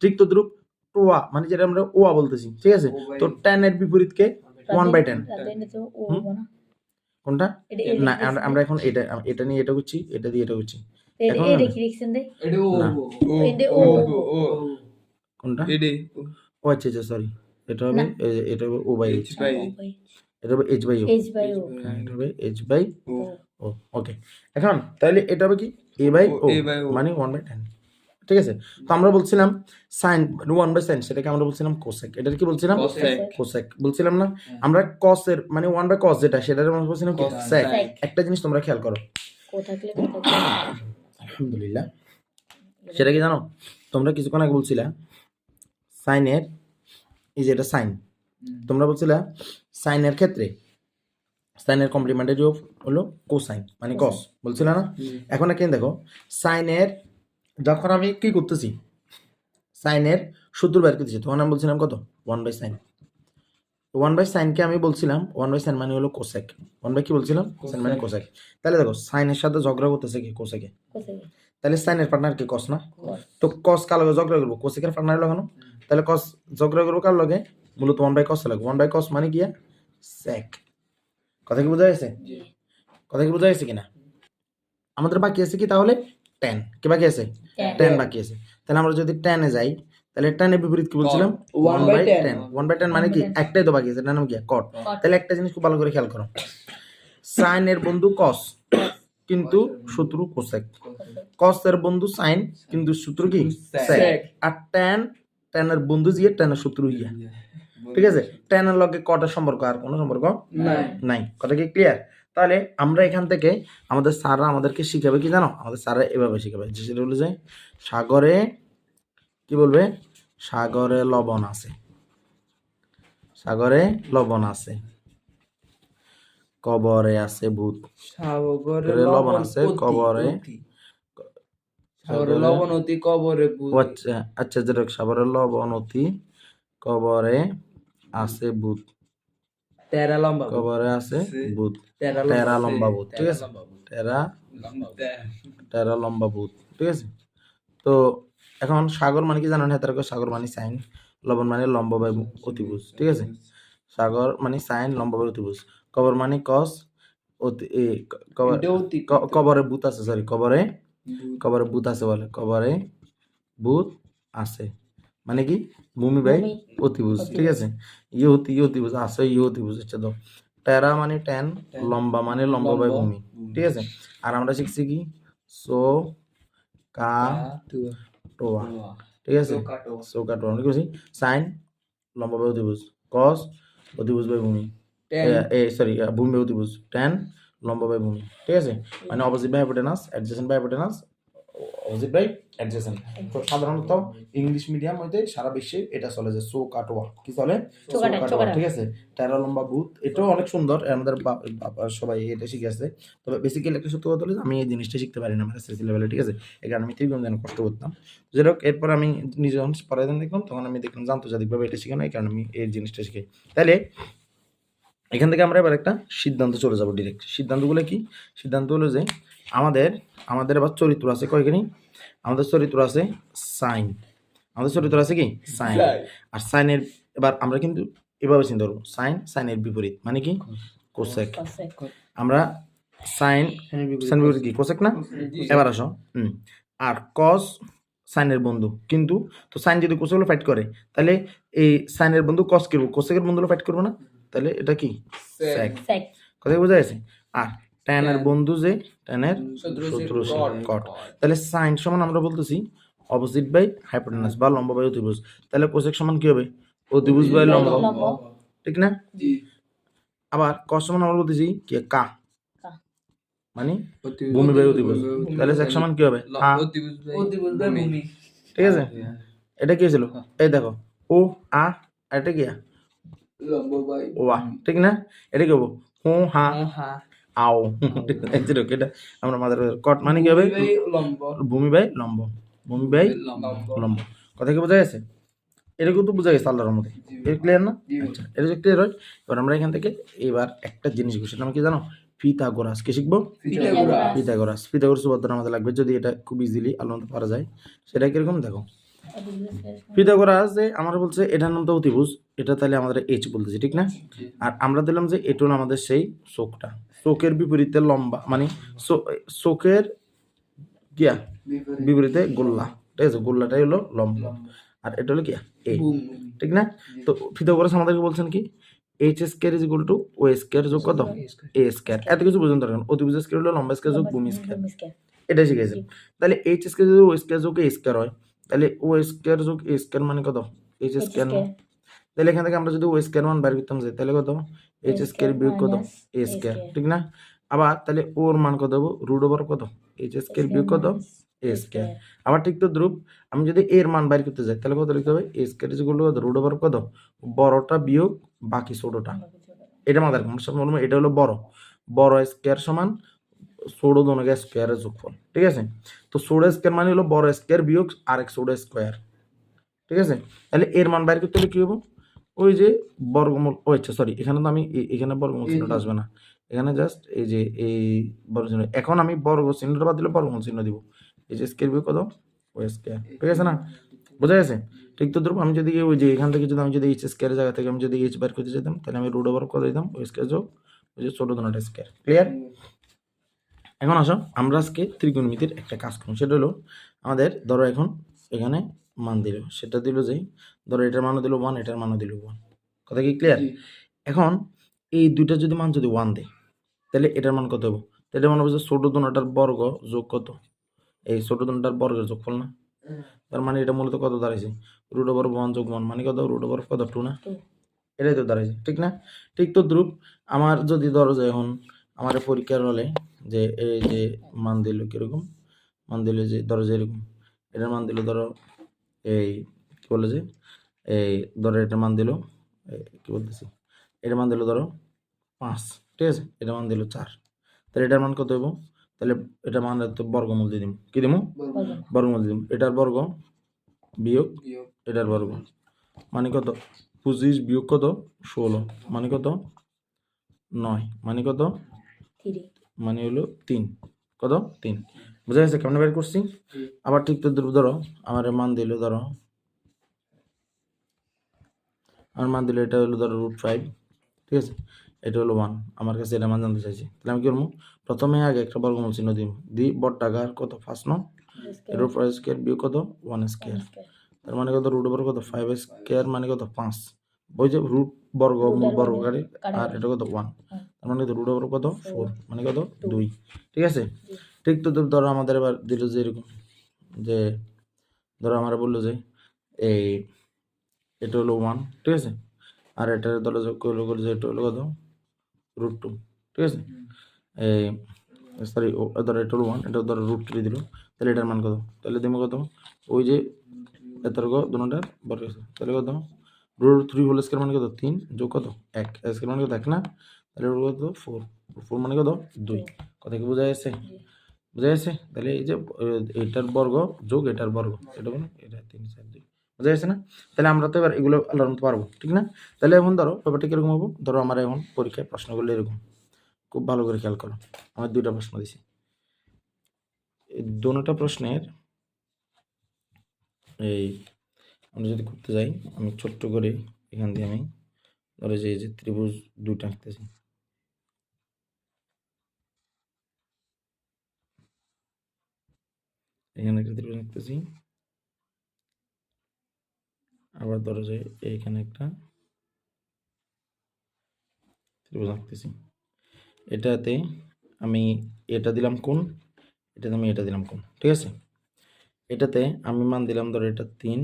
ঠিক তো দ্রুপ টোয়া মানে যেটা আমরা ওয়া বলতেছি, ঠিক আছে। তো tan এর বিপরীতকে 1 বাই 10, তাহলে তো ও হুম? হবে না কোনটা? এটা না আমরা এখন এটা নিয়ে এটা করছি, এটা দিয়ে এটা করছি, এখন এটা কি লিখছেন দে না, এটা ও কোনটা? এডি ও আচ্ছা আচ্ছা সরি, এটা হবে এটা হবে ও বাই এইচ, বাই এটা হবে H by O, h by o হ্যাঁ এটা হবে এইচ বাই ও ও। ওকে, এখন তাহলে এটা হবে কি A by O A by O। মানে 1 বাই 10, ঠিক আছে? তো আমরা বলছিলাম সাইন 1/sin সেটাকে আমরা বলছিলাম কোসেক, এটার কি বলছিলাম? Cosec. কোসেক বলছিলাম না? আমরা কসের মানে 1/cos যেটা সেটার আমরা বলছিলাম কি? Cosec. সেক। একটা জিনিস তোমরা খেয়াল করো, কো থাকলে কো থাকলে আলহামদুলিল্লাহ, সেটা কি জানো? তোমরা কিছুক্ষণ আগে বলছিলা সাইনের, এই যে এটা সাইন, তোমরা বলছিলা সাইনের ক্ষেত্রে সাইনের কমপ্লিমেন্টারি হলো কোসাইন মানে কস, বলছিলা না? এখন এখানে দেখো সাইনের, যখন আমি কি করতেছি সাইনের সূত্র বের করতেছি তখন আমি বলছিলাম কত? 1/sin। 1/sinকে আমি বলছিলাম 1/sin মানে হলো কোসেক, 1/কি বলছিলাম? সাইন মানে কোসেক। তাহলে দেখো সাইনের সাথে ঝগড়া করতেছে কি? কোসেকে। কোসেকে তাহলে সাইনের পার্টনার কি? কস না? কস তো কস কার লগে ঝগড়া করবো? কোসেকের পার্টনার লাগানো। তাহলে কস ঝগড়া করবো কার লগে? মূলত 1/cos লাগে। 1/cos মানে কি? সেক। কথা কি বোঝা গেছে? কথা কি বোঝা গেছে কিনা? আমাদের বাকি আছে কি তাহলে? tan। কি বাকি আছে? tan বাকি আছে। তাহলে আমরা যদি tan এ যাই তাহলে tan এর বিপরীত কি বলছিলাম? 1/tan। 1/tan মানে কি? একটাই তো বাকি আছে, এটার নাম কি? cot। তাহলে একটা জিনিস খুব ভালো করে খেয়াল করো, sin এর বন্ধু cos কিন্তু শত্রু cosec, cos এর বন্ধু sin কিন্তু শত্রু কি? sec। আর tan এর বন্ধু জিয়ে tan এর শত্রু ইয়া। ঠিক আছে? tan এর লগে cot এর সম্পর্ক আর কোনো সম্পর্ক নাই। কথা কি ক্লিয়ার? তাহলে আমরা এখান থেকে আমাদের স্যাররা আমাদেরকে শিখাবে কি জানো? আমাদের স্যাররা এভাবে শিখাবে যে সেটা বলে যে সাগরে কি বলবে? সাগরে লবণ আছে, সাগরে লবণ আছে, কবরে আছে ভূত। সাগরে লবণ আছে কবরে, সাগরে লবণ অতি কবরে ভূত। ও আচ্ছা আচ্ছা, যেটা সাগরে লবণ অতি কবরে আছে ভূত, তেরা লম্বা ভূত। কবরে আছে ভূত, তেরা টেরা লম্বা ভূত। ঠিক আছে? লম্বা ভূত। টেরা লম্বা ভূত। ঠিক আছে? তো এখন সাগর মানে কি জানো না? তার সাগর মানে সাইন, লবণ মানে লম্বা বাই অতিভুজ। ঠিক আছে? সাগর মানে সাইন, লম্বা বাই অতিভুজ। কবর মানে কস, এটা অতি কবরে ভূত আছে, সরি কবরে ভূত। কবরে ভূত আছে বলে, কবরে ভূত আছে মানে কি? ভূমি বাই ভূমি অতিভুজ। ঠিক আছে? অতিভুজ আছে, অতিভুজ হচ্ছে তো। টেরা মানে ট্যান, লম্বা মানে লম্বা বাই ভূমি। ঠিক আছে? আর আমরা শিখছি কি? সো কা টোয়া। ঠিক আছে? সো কা টোয়া মানে কি বলছি? সাইন লম্বা বাই অতিভুজ, কস অতিভুজ বাই ভূমি, সরি ভূমি বাই অতিভুজ, ট্যান লম্বা বাই ভূমি। ঠিক আছে? মানে opposite by hypotenuse, adjacent by hypotenuse, opposite by adjacent. তো সাধারণত ইংলিশ মিডিয়াম হইতে সারা বিশ্বে এটা চলে যে সো কাটোয়া। কি চলে? সো কাটোয়া। ঠিক আছে? টেরা লম্বা ভূত, এটাও অনেক সুন্দর, আমাদের সবাই এটা শিখে আসছে। তবে বেসিক্যালি একটা সত্য কথা হলো যে আমি এই জিনিসটা শিখতে পারি না আমার এসএসসি লেভেলে। ঠিক আছে? এই কারণে আমি ত্রিকোণ যেন কষ্ট করতাম। যাই হোক, এরপর আমি নিজে যখন পড়াইতাম দেখলাম তখন আমি দেখলাম যে আন্তর্জাতিকভাবে এটা শিখানো, এই কারণে আমি এই জিনিসটা শিখাই। তাহলে এখান থেকে আমরা এবার একটা সিদ্ধান্ত চলে যাবো ডিরেক্ট। সিদ্ধান্তগুলো কি? সিদ্ধান্ত হলো যে আমাদের এবার চরিত্র আছে কয়খানি? আমাদের চরিত্র আছে সাইন, আমাদের চরিত্র আছে কি? সাইন। আর সাইনের এবার আমরা কিন্তু এভাবে চিন্তা করবো, সাইনের বিপরীত মানে কি? কোসেক। কোসেক আমরা সাইন বিপরীত কি? কোসেক না? এবার আসো, আর কস সাইনের বন্ধু, কিন্তু তো সাইন যদি কোসেক ফাইট করে তাহলে এই সাইনের বন্ধু কস করবো, কোসেকের বন্ধু ফাইট করবো না? তাহলে এটা কি? সেক। সেক কথা বোঝা গেছে? আর ট্যানের বন্ধু যে ট্যানের শত্রু কট। তাহলে সাইন সমান আমরা বলতেছি অপোজিট বাই হাইপোটেনাস বা লম্বা বাই অতিভুজ। তাহলে কোসেক সমান কি হবে? অতিভুজ বাই লম্বা। লম্বা। ঠিক না? আবার কস সমান আমরা বলতেছি কি? কা মানে ভূমি বাই অতিভুজ। তাহলে সেক সমান কি হবে? অতিভুজ বাই ভূমি। ঠিক আছে? এটা কি ছিল? এই দেখো ও আ, আর এটা কি? লম্বা বাই ওয়া। ঠিক না? এটা কি হবো? হো হা হ্যাঁ আও। এটা আমরা মাথার কট মানে কি হবে? লম্বা ভূমি বাই লম্ব, ভূমি বাই লম্বা। লম্ব। কথা কি বোঝা গেছে? এরকম তো বোঝা গেছে আল্লাহর মধ্যে। এর ক্লিয়ার না? আচ্ছা, এটা যে ক্লিয়ার হয়, এবার আমরা এখান থেকে এবার একটা জিনিস শিখবো, সেটা আমরা কি জানো? পিথাগোরাস। কি শিখবো? পিথাগোরাস সুবাদ আমাদের লাগবে যদি এটা খুব ইজিলি আল্লাহর মধ্যে পারা যায়। সেটা কিরকম দেখো, পিথাগোরাস যে আমরা বলছে এটার নাম তো অতিভুজ, এটা তাহলে আমাদের এইচ বলতেছি, ঠিক না? আর আমরা দিলাম যে এটা হলো আমাদের সেই চোখটা, চোখের বিপরীতে লম্বা মানে চোখের কিয়া বিপরীতে গোল্লা। ঠিক আছে? গোল্লাটাই হলো লম্বা আর এটা হলো কি? এ। ঠিক না? তো পিথাগোরাস আমাদেরকে বলছেন কি? H square is equal to O square যোগ কত? A square. এত কিছু বুঝুন দরকার। অতিভুজ স্কয়ার হলো লম্বা স্কয়ার যোগ ভূমি স্কয়ার। এটা শিখেছে। তাহলে এইচ স্কয়ার যদি ও স্কয়ার যোগ এ স্কয়ার হয়, তাহলে ও স্কয়ার যোগ এ স্কয়ার মানে কত? এইচ স্কয়ার না? তাহলে এখান থেকে আমরা যদি ও স্কয়ার মান বের করতাম যাই, তাহলে কত? এইচ স্কয়ার বিয়োগ কত? এ স্কয়ার, ঠিক না? আবার তাহলে ওর মান কত হবে? রুট ওভার কত? এইচ স্কয়ার বিয়োগ কত? A square. আবার ঠিক তো দ্রুপ আমি যদি এর মান বের করতে যাই, তাহলে কত লিখতে হবে? A square equal to root over কত? বড়টা বিয়োগ বাকি ছোটটা। এটা মাথায় রাখুন, সবসময় এটা হলো বড় স্কয়ার সমান ছোট দোনোকে স্কয়ারের যোগফল, ঠিক আছে? তো ছোট স্কয়ার মানে হলো বড় স্কয়ার বিয়োগ আরেক ছোট স্কয়ার, ঠিক আছে? তাহলে এর মান বাইর করতে হলে কি হবে? ওই যে বর্গমূল, ও আচ্ছা সরি, এখানে তো আমি এখানে বর্গমূল চিহ্নটা আসবে না, এখানে জাস্ট এই যে এই বর্গ চিহ্ন। এখন আমি বর্গ চিহ্নটা বাদ দিলে বর্গমূল চিহ্ন দিব। এই যে স্কয়ার বিয়োগ কত? ও স্কয়ার, ঠিক আছে না? বোঝা গেছে? ঠিক তো ধরুন আমি যদি ওই যে এখান থেকে যদি আমি যদি এইচ স্কয়ারের জায়গা থেকে আমি যদি এইচ বের করতে যেতাম, তাহলে আমি রুট ওভার করে দিতাম ও স্কয়ার যোগ ওই যে ছোট দোনোটা স্কয়ার। ক্লিয়ার? এখন আসো আমরা আজকে ত্রিকোণমিতির একটা কাজ করব। সেটা হলো আমাদের ধরো এখন এখানে মান দিল, সেটা দিল যে ধরো এটার মানও দিল 1, এটার মানও দিল 1। কথা কি ক্লিয়ার? এখন এই দুইটা যদি মান যদি 1 দেয়, তাহলে এটার মান কত হবে? এটার মান হবে যে ছোট দোনোটার বর্গ যোগ কত? এই ছোট দোনোটার বর্গের যোগফল না? তার মানে এটা মূলত কত দাঁড়াইছে? রুট ওভার 1 যোগ 1 মানে কত? রুট ওভার কত? 2 না? এটাই তো দাঁড়াইছে, ঠিক না? ঠিক তো দ্রুপ আমার যদি ধরো যে এখন আমার পরীক্ষার হলে যে এই যে মান দিল কিরকম মান দিল, যে ধরো যে এরকম এটার মান দিল ধরো এই কি বলে যে এই ধরো এটার মান দিল কি বলতেছি, এটার মান দিল ধরো 5, ঠিক আছে? এটার মান দিল 4, তাহলে এটার মান কত হইব? তাহলে এটার মান তো বর্গমূল দিয়ে দিব। কি দিব? বর্গমূল দিয়ে দিব। এটার বর্গ বিয়োগ এটার বর্গ মানে কত? 25 বিয়োগ কত? 16 মানে কত? 9 মানে কত? মানে হলো 3। কত? 3। বুঝা গেছে কেমন বের করছি? আবার ঠিক তো ধরো আমার মান দিল ধরো আমার মান দিল এটা হলো ধরো √5, ঠিক আছে? এটা হলো 1, আমার কাছে এটা মান জানতে চাইছি। তাহলে আমি কি করবো? প্রথমে আগে একটা বর্গমূল চিহ্ন দিব, দি বড় টাকার কত 5 ন এর উপর স্কয়ার বিয়োগ কত 1 স্কয়ার, তার মানে কত? রুট ওভার কত 5 স্কয়ার মানে কত? 5। ওই যে রুট বর্গ মূল বর্গকারী আর এটা কত 1, তার মানে রুট ওভার কত 4 মানে কত 2, ঠিক আছে? ঠিক তো ধরো আমাদের এবার দিল যে এরকম যে ধরো আমরা বললো যে এই এটা হলো 1, ঠিক আছে? আর এটা ধরো যোগ করলো যে এটা হলো কত? √2, ঠিক আছে? এই সরি ধরো এটা হলো 1, এটা ধরো √3 দিল, তাহলে এটার মান কত? তাহলে দিব কত? ওই যে এতর্গ দুটোটার বর্গ, তাহলে কত? √3 হোল স্কয়ার মানে কত? 3 যোগ কত? 1 স্কয়ার মানে কত? 1 না? তাহলে কত? 4 মানে কত? 2। কথা কি বোঝা যাচ্ছে? বোঝা যাচ্ছে? তাহলে এই যে এটার বর্গ যোগ এটার বর্গ, এটা বলো এটা 3 4 2, বোঝা যাচ্ছে না? তাহলে আমরা তো এবার এগুলো আলোচনা পারবো, ঠিক না? তাহলে এখন ধরো ব্যাপারটা কিরকম হবো? ধরো আমার এখন পরীক্ষায় প্রশ্নগুলো এরকম, খুব ভালো করে খেয়াল করো। আমার 2টা প্রশ্ন দিছি, এই দুটোটা প্রশ্নের এই আমরা যদি করতে যাই, আমি ছোট্ট করে এখান দিয়ে আমি ধরো যে এই যে ত্রিভুজ 2টা আঁকতেছি, এখানে একটা ত্রিভুজ আঁকতেছি, আবার ধরো যে এইখানে একটা ত্রিভুজ আঁকতেছি। এটাতে আমি এটা দিলাম কোণ, এটাতে আমি এটা দিলাম কোণ, ঠিক আছে? এটাতে আমি মান দিলাম ধরো এটা 3,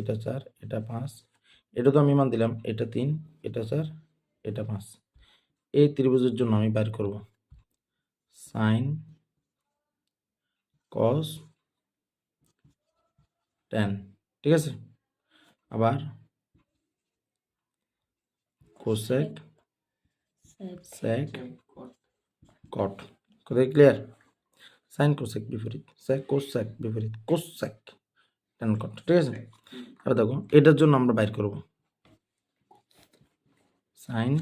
এটা 4, এটা 5, এটা তো আমি মান দিলাম এটা 3, এটা 4, এটা 5। এই ত্রিভুজের জন্য আমি বের করব sin cos tan, ঠিক আছে? আবার cosec sec cot। কথা ক্লিয়ার? sin cosec বিপরীত, sec cosec বিপরীত, cosec tan cot, ঠিক আছে? এবার দেখো এটার জন্য আমরা বাইর করব sin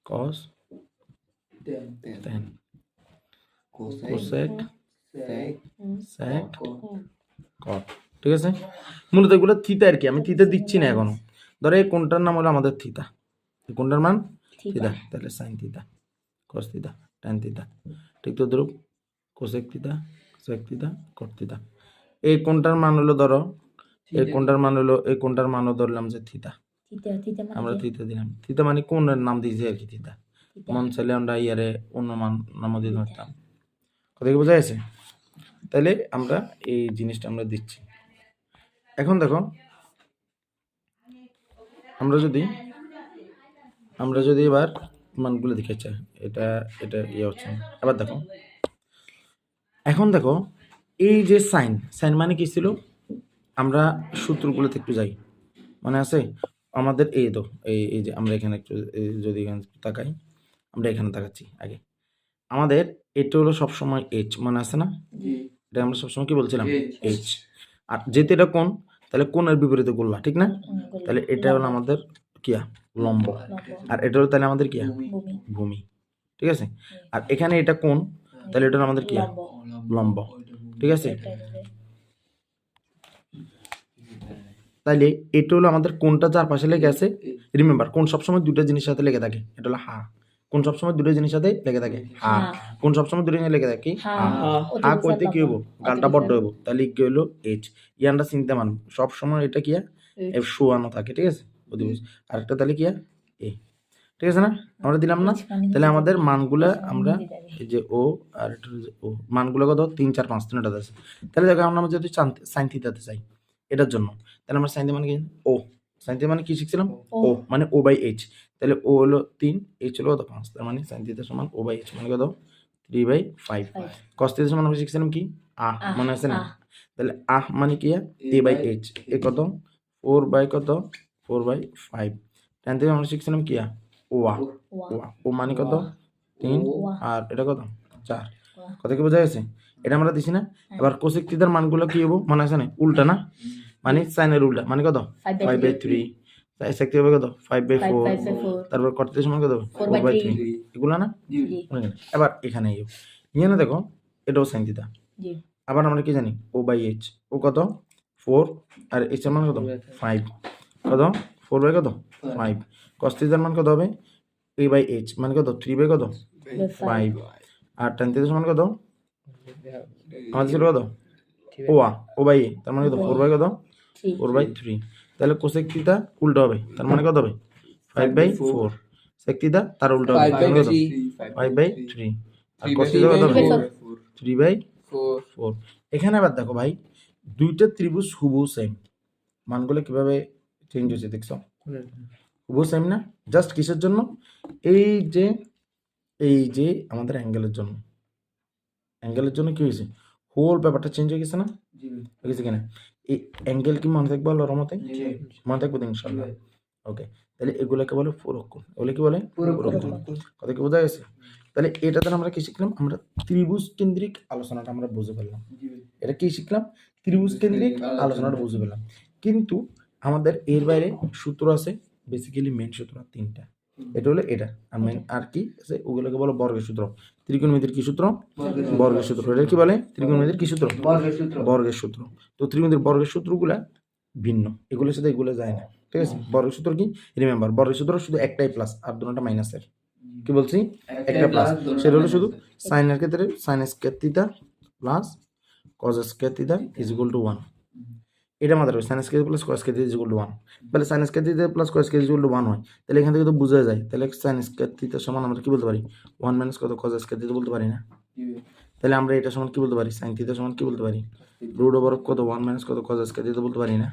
cos tan cosec sec cot, ঠিক আছে? মূলত এগুলো থিতা আর কি, আমি থিতা দিচ্ছি না এখনো। ধরো এই কোণটার নাম হলো আমাদের থিতা, এই কোণটার মান থিতা, তাহলে sin থিতা cos থিতা tan থিতা, ঠিক তো দ্রুপ? cosec থিতা sec থিতা cot থিতা। এই কোণটার মান হলো ধরো এই কোণটার মান হলো এই কোণটার মানও ধরলাম যে থিতা, আমরা থিতা দিলাম। থিতা মানে কোণের নাম দিয়েছি আর কি থিতা, মন চাইলে আমরা ইয়ারে অন্য মান নাম দিয়ে ধরতাম। কথা কি বোঝা গেছে? তাহলে আমরা এই জিনিসটা আমরা দিচ্ছি। এখন দেখো আমরা যদি এবার মানগুলো দেখে চাই, এটা ইয়ে হচ্ছে না। এবার দেখো, এখন দেখো এই যে সাইন মানে কি ছিল, আমরা সূত্রগুলোতে একটু যাই, মনে আছে আমাদের এই তো এই যে আমরা এখানে একটু যদি এখানে তাকাই, আমরা এখানে তাকাচ্ছি আগে, আমাদের এটা হলো সবসময় এইচ, মনে আছে না? জি এটা আমরা সবসময় কি বলছিলাম? H। এইচ। আর যেহেতু এটা কোণ, তাহলে কোণের বিপরীতে গোল্লা, ঠিক না? তাহলে এটা হলো আমাদের কিয়া লম্ব, আর এটা হলো তাহলে আমাদের কিয়া ভূমি ভূমি, ঠিক আছে? আর এখানে এটা কোণ, তাহলে এটা হলো আমাদের কিয়া লম্ব, ঠিক আছে? তাইলে এটা হলো আমাদের কোণটা যার পাশে লেগে আছে। রিমেম্বার, কোণ সবসময় দুটো জিনিসের সাথে লেগে থাকে, এটা হলো হা। কোণ সবসময় দুটো জিনিসের সাথে লেগে থাকে, হা। কোণ সবসময় দুটো জিনিস লেগে থাকে, কি হা। হা কইতে কি হবো, গালটা বড্ড হবো, তাহলে কি হলো এইচ। ইয়ানটা চিনতে মান সবসময় এটা কিয়া এফ শোয়ানো থাকে, ঠিক আছে? অধিবুঝ। আরেকটা তাহলে কিয়া এ, ঠিক আছে না? আমরা দিলাম না? তাহলে আমাদের মানগুলা আমরা এই যে ও আর এটা যে ও, মানগুলো কত 3 4 5 তিনটা আছে। তাহলে দেখো আমরা যদি সাইন থিটাতে চাই এটার জন্য, তাহলে আমরা সাইন থিটা মানে কি ও, সাইন থিটা মানে কি শিখছিলাম? ও মানে ও বাই এইচ। তাহলে ও হলো 3, এইচ হলো কত 5, তার মানে সাইন থিটা সমান ও বাই এইচ মানে কত 3/5। কস থিটা সমান আমরা শিখছিলাম কি মনে আছে না? তাহলে মানে কি এ বাই এইচ, এ কত 4 বাই কত 4/5। tan থিটা আমরা শিখছিলাম কি ও মানে কত 3, আর এটা কত 4। কথা কি বোঝা গেছে? এটা আমরা দিছি না? এবার কোসেক থিটার মানগুলো কি হবো মনে আছে না? উল্টা না, মানে সাইনের উল্টা, মানে কত 5/3। তাই সেক থিটা কত 5/4। তারপর কট থিটা সমান কত 4/3, এগুলো না? এবার এখানে এখানে দেখো এটাও সাইন থিটা। আবার আমরা কি জানি ও বাই এইচ, ও কত 4, আর এইচ এর মান কত 5, কত 4 বাই কত 5। cos থিটার মান কত হবে a বাই এইচ মানে কত 3 বাই কত 5। আর tan থিটা সমান কত আমাদের ছিল কত ও বাই এ, তার মানে কত 4 বাই কত 4/3। তাহলে কোসেক থিটা উল্টো হবে, তার মানে কত হবে 5/4। সেক থিটা তার উল্টো হবে, তার মানে কত 5/3। আর cos থিটা কত হবে 3/4। এখানে আবার দেখো ভাই, দুইটা ত্রিভুজ হুবহু সেম, মানগুলো কিভাবে চেঞ্জ হয়েছে দেখছো? হুবহু সেম না? জাস্ট কিসের জন্য? এই যে আমাদের অ্যাঙ্গেলের জন্য কি হয়েছে, হোল ব্যাপারটা চেঞ্জ হয়ে গেছে না? হয়ে গেছে কিনা? এই অ্যাঙ্গেল কি মনে থাকবে আল্লাহর রহমতে? মনে থাকবে তো ইনশাআল্লাহ। ওকে, তাহলে এগুলোকে বলে পুরোক্ষণ, এগুলো কি বলে পুরোক্ষণ। কথা কি বোঝা গেছে? তাহলে এটাতে আমরা কি শিখলাম? আমরা ত্রিভুজ কেন্দ্রিক আলোচনাটা আমরা বুঝে ফেললাম। এটা কি শিখলাম? ত্রিভুজ কেন্দ্রিক আলোচনাটা বুঝে ফেললাম। কিন্তু আমাদের এর বাইরে সূত্র আছে, বেসিক্যালি মেন সূত্র 3টা। এটা হলো এটা, আর মেন আর কি আছে ওগুলোকে বলো বর্গের সূত্র। ত্রিকোণমিতির কি সূত্র? বর্গের সূত্র। এটা কি বলে? ত্রিকোণমিতির কি সূত্র? বর্গের সূত্র। তো ত্রিকোণমিতির বর্গের সূত্রগুলা ভিন্ন, এগুলোর সাথে এগুলো যায় না, ঠিক আছে? বর্গের সূত্র কি? রিমেম্বার, বর্গের সূত্র শুধু একটাই প্লাস, আর দুটোটা মাইনাসের। কি বলছি? একটা প্লাস, সেটা হলো শুধু সাইনের ক্ষেত্রে sign square theta plus cos square theta is equal two 1। এটা আমাদের sine square plus cos square theta is equal two 1। তাহলে sign square theta plus cos square is equal two 1 হয়, তাহলে এখান থেকে তো বোঝা যায়, তাহলে সাইন স্কয়ার থিটা সমান আমরা কি বলতে পারি 1 মাইনাস কত কস স্কয়ার থিটা বলতে পারি না? তাহলে আমরা এটা সমান কি বলতে পারি? সাইন থিটা সমান কি বলতে পারি? রুট ওভার কত 1 মাইনাস কত কস স্কয়ার থিটা বলতে পারি না?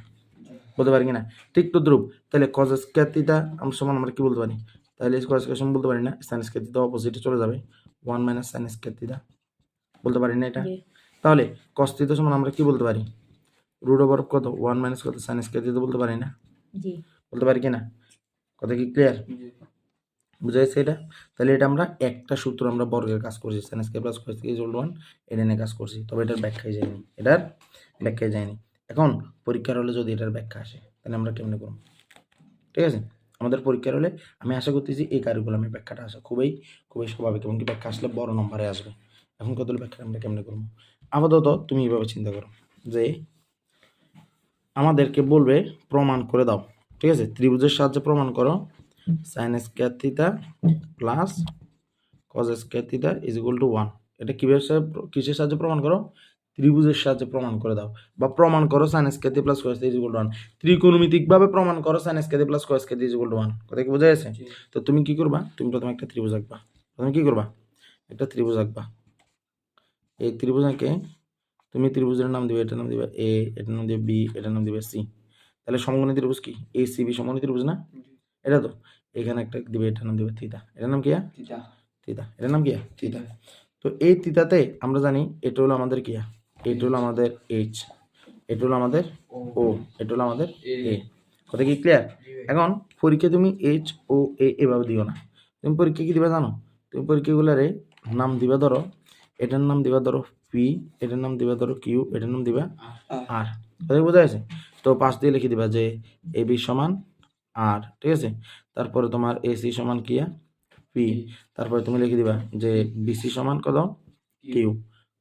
বলতে পারি কিনা? ঠিক তো ধ্রুব। তাহলে কস স্কয়ার থিটা আমরা সমান আমরা কি বলতে পারি? তাহলে কস স্কয়ার সমান বলতে পারি না, সাইন স্কয়ার থিটা অপোজিটে চলে যাবে, 1 মাইনাস সাইন স্কয়ার থিটা বলতে পারি না এটা? তাহলে কস থিটা সমান আমরা কি বলতে পারি? রুট ওভার কত 1 মাইনাস কত সাইন স্কয়ার থিটা বলতে পারি না? বলতে পারি কিনা? কথা কি ক্লিয়ার? বুঝা গেছে এটা? তাহলে এটা আমরা একটা সূত্র আমরা বর্গের কাজ করছি, sine square plus cos square equal two 1, এটা নিয়ে কাজ করছি, তবে এটার ব্যাখ্যায় যায়নি। এখন পরীক্ষার হলে যদি এটার ব্যাখ্যা আসে, তাহলে আমরা কেমনে করব? ঠিক আছে, আমাদের পরীক্ষার হলে আমি আশা করতেছি এই কারিকুলামের ব্যাখ্যাটা আসা খুবই স্বাভাবিক, এবং কি ব্যাখ্যা আসলে বড় নম্বরে আসবে। এখন কত ব্যাখ্যা আমরা কেমনে করবো? আপাতত তুমি এইভাবে চিন্তা করো যে আমাদেরকে বলবে প্রমাণ করে দাও, ঠিক আছে? ত্রিভুজের সাহায্যে প্রমাণ করো sign square theta plus cos square theta is equal two 1। এটা কিসের সাহায্যে প্রমাণ করো? ত্রিভুজের সাহায্যে প্রমাণ করে দাও, বা প্রমাণ করো sign square theta plus cos theta is equal two 1। ত্রিকোণমিতিকভাবে প্রমাণ করো sign square theta plus cos square theta is equal two 1। কথা কি বোঝা গেছে? তো তুমি কি করবা? তুমি প্রথমে একটা ত্রিভুজ আঁকবা। একটা ত্রিভুজ আঁকবা। এই ত্রিভুজকে তুমি ত্রিভুজের নাম দিবে, এটার নাম দিবে এ, এটার নাম দিবে বি, এটার নাম দিবে সি। তাহলে সমকোণী ত্রিভুজ কি এ সি বি সমকোণী ত্রিভুজ না? এটা তো এখানে একটা দিবে, এটার নাম দিবে থিতা, এটার নাম কি? থিতা। থিতা, এটার নাম কি? থিতা। তো এই থিতাতে আমরা জানি এটা হলো আমাদের কি, এটা হলো আমাদের এইচ, এটা হলো আমাদের ও, এটা হলো আমাদের এ। কথা কি ক্লিয়ার? এখন পরীক্ষা তুমি এইচ ও এ এভাবে দিও না, তুমি পরীক্ষা কি দিবা জানো? তুমি পরীক্ষাগুলারে নাম দিবা, ধরো এটার নাম দিবা ধরো পি, এটার নাম দিবা ধরো কিউ, এটার নাম দিবা আর। কথা বোঝা গেছে? তো পাশ দিয়ে লিখে দিবা যে এ বি সমান আর, ঠিক আছে? তারপরে তোমার এসি সমান কি পি, তারপরে তুমি লিখে দিবা যে বিসি সমান কত কিউ।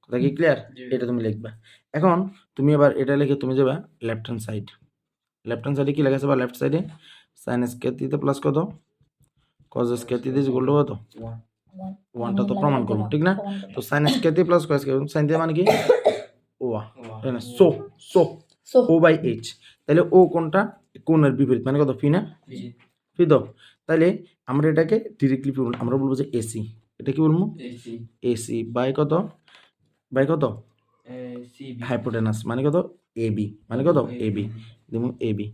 কথা কি ক্লিয়ার? এটা তুমি লিখবা। এখন তুমি এবার এটা লিখে তুমি যাবা left hand side. Left hand সাইডে কি লেখা আছে বা লেফট সাইডে সাইন স্কয়ার থিটা প্লাস কত cos square theta is equal to কত? ওয়ানটা তো প্রমাণ করবো, ঠিক না? তো sine square theta plus cos square, sine theta মানে কি ওয়া, তাই না? So so so O by H. তাহলে ও কোনটা? কোণের বিপরীত মানে কত? ফি না? ফি তো। তাহলে আমরা এটাকে ডিরেক্টলি আমরা বলবো যে এসি। এটা কি বলবো? এসি বাই কত? বাই কত? হাইপোটেনাস মানে কত? এবি মানে কত? এবি দেখুন এবি।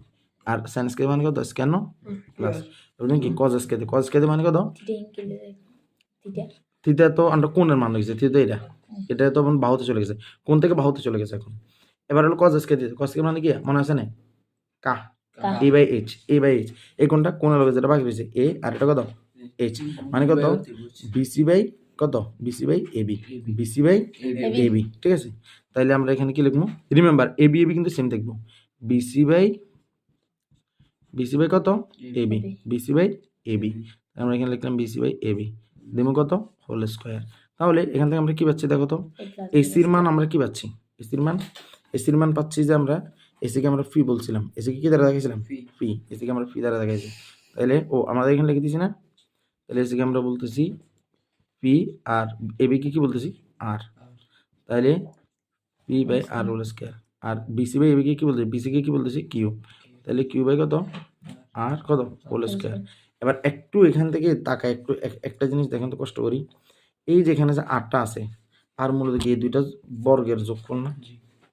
আর সাইন স্কয়ার মানে কত? স্কয়ার প্লাস এবং কি কজ স্কয়ার, কজ স্কয়ার মানে কত? থিটা তো আমরা কোণের মান লিখছি, থিটা এটা, এটা তো বাহুতে চলে গেছে, কোণ থেকে বাহুতে চলে গেছে। এখন এবার হলো কজ স্কয়ার, কজ স্কয়ার মানে কি মনে আছে না? কা A by H, A by H. এই কোণটা কোণের লগে যেটা বাকি রয়েছে এ, আর এটা কত? এইচ মানে কত? বিসি বাই কত? BC by AB, BC by AB, ঠিক আছে? তাইলে আমরা এখানে কি লিখবো? রিমেম্বার এবি এবি কিন্তু সেম দেখবো, বিসি বাই কত? AB, BC by AB. আমরা এখানে লিখলাম বিসি বাই এবি, দেবো কত? Whole square. তাহলে এখান থেকে আমরা কি পাচ্ছি দেখো তো? এসির মান আমরা কি পাচ্ছি? এসির মান পাচ্ছি যে আমরা এসিকে আমরা ফি বলছিলাম, এসিকে কি দ্বারা দেখাইছিলাম? ফি। এসিকে আমরা ফি দ্বারা দেখাইছি। তাহলে ও আমাদের এখানে লিখে দিছি না? তাহলে এসিকে আমরা বলতেছি পি, আর এবিকে কি বলতেছি? আর। তাহলে P by R whole square. আর বিসি বাই এবিকে কি বলতেছি? বিসিকে কি বলতেছি? কিউ। তাহলে কিউ বাই কত? আর কত? Whole square. এবার একটু এখান থেকে তাকায়, একটু একটা জিনিস দেখেন তো, কষ্ট করি। এই যেখানে যে আটটা আছে, আর মূলত কি এই দুইটা বর্গের যোগফল না?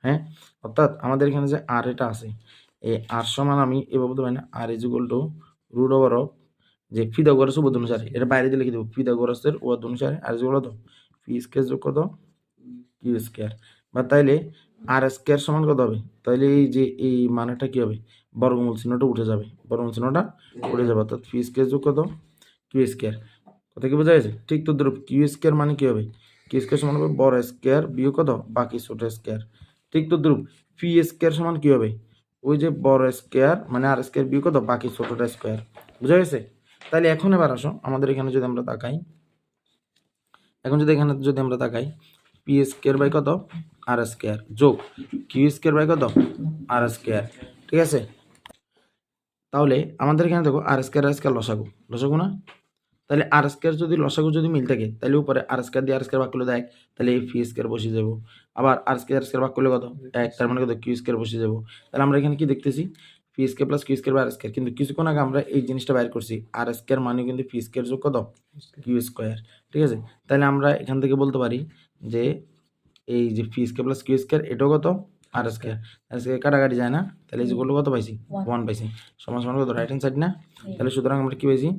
হ্যাঁ, অর্থাৎ আমাদের এখানে যে আর এটা আছে, এই আর সমান আমি এভাবে বলতে পারি না, R is equal to root over of যে পিথাগোরাস উপপাদ্য অনুসারে, এটা বাইরে দিয়ে লিখে দেবো পিথাগোরাসের উপপাদ্য অনুসারে আর ইজ ইকুয়াল কত? পি স্কয়ার যোগ কত? Q square. বা তাইলে আর স্কয়ার সমান কত হবে? তাইলে এই যে এই মানেটা কি হবে? বর্গমূল চিহ্নটা উঠে যাবে, বর্গমূল চিহ্নটা উঠে যাবে, অর্থাৎ পি স্কয়ার যোগ কত? Q square. কথা কি বোঝা গেছে? ঠিক তো ধরো কিউ স্কয়ার মানে কি হবে? কিউ স্কয়ার সমান হবে বড় স্কয়ার বিয়োগ কত? বাকি ছোট স্কয়ার। ঠিক তো দ্রুপ পি স্কয়ার সমান কি হবে? ওই যে বড় স্কয়ার মানে আর স্কয়ার বিয়োগ কত? বাকি ছোটটা স্কয়ার। বুঝা গেছে? তাহলে এখন এবার আসো আমাদের এখানে যদি আমরা তাকাই, এখন যদি এখানে যদি আমরা তাকাই, পি স্কয়ার বাই কত? আর স্কয়ার যোগ কিউ স্কয়ার বাই কত? আর স্কয়ার, ঠিক আছে? তাহলে আমাদের এখানে দেখো আর স্কয়ার লসাগু না? তাহলে আর স্কয়ার যদি লসাগু যদি মিল থাকে, তাহলে উপরে আর স্কয়ার দিয়ে আর স্কয়ার ভাগ করলে দেয়, তাহলে এই পি স্কয়ার বসে যাব। আবার আর স্কয়ার ভাগ করলে কত? 1, তার মানে কত? কিউ স্কয়ার বসে যাব। তাহলে আমরা এখানে কি দেখতেছি? P square plus Q square by R square. কিন্তু কিছুক্ষণ আগে আমরা এই জিনিসটা বাইর করছি, আর স্কয়ার মানে কিন্তু পি স্কয়ার যোগ কত? কিউ স্কয়ার, ঠিক আছে? তাহলে আমরা এখান থেকে বলতে পারি যে এই যে P square plus Q square এটাও কত? আর স্কয়ার। আর স্কয়ার কাটাকাটি যায় না, তাহলে এই যে কত পাইছি? 1 পাইছি। সমান সমান কত? রাইট হ্যান্ড সাইড না? তাহলে সুতরাং আমরা কি পাইছি?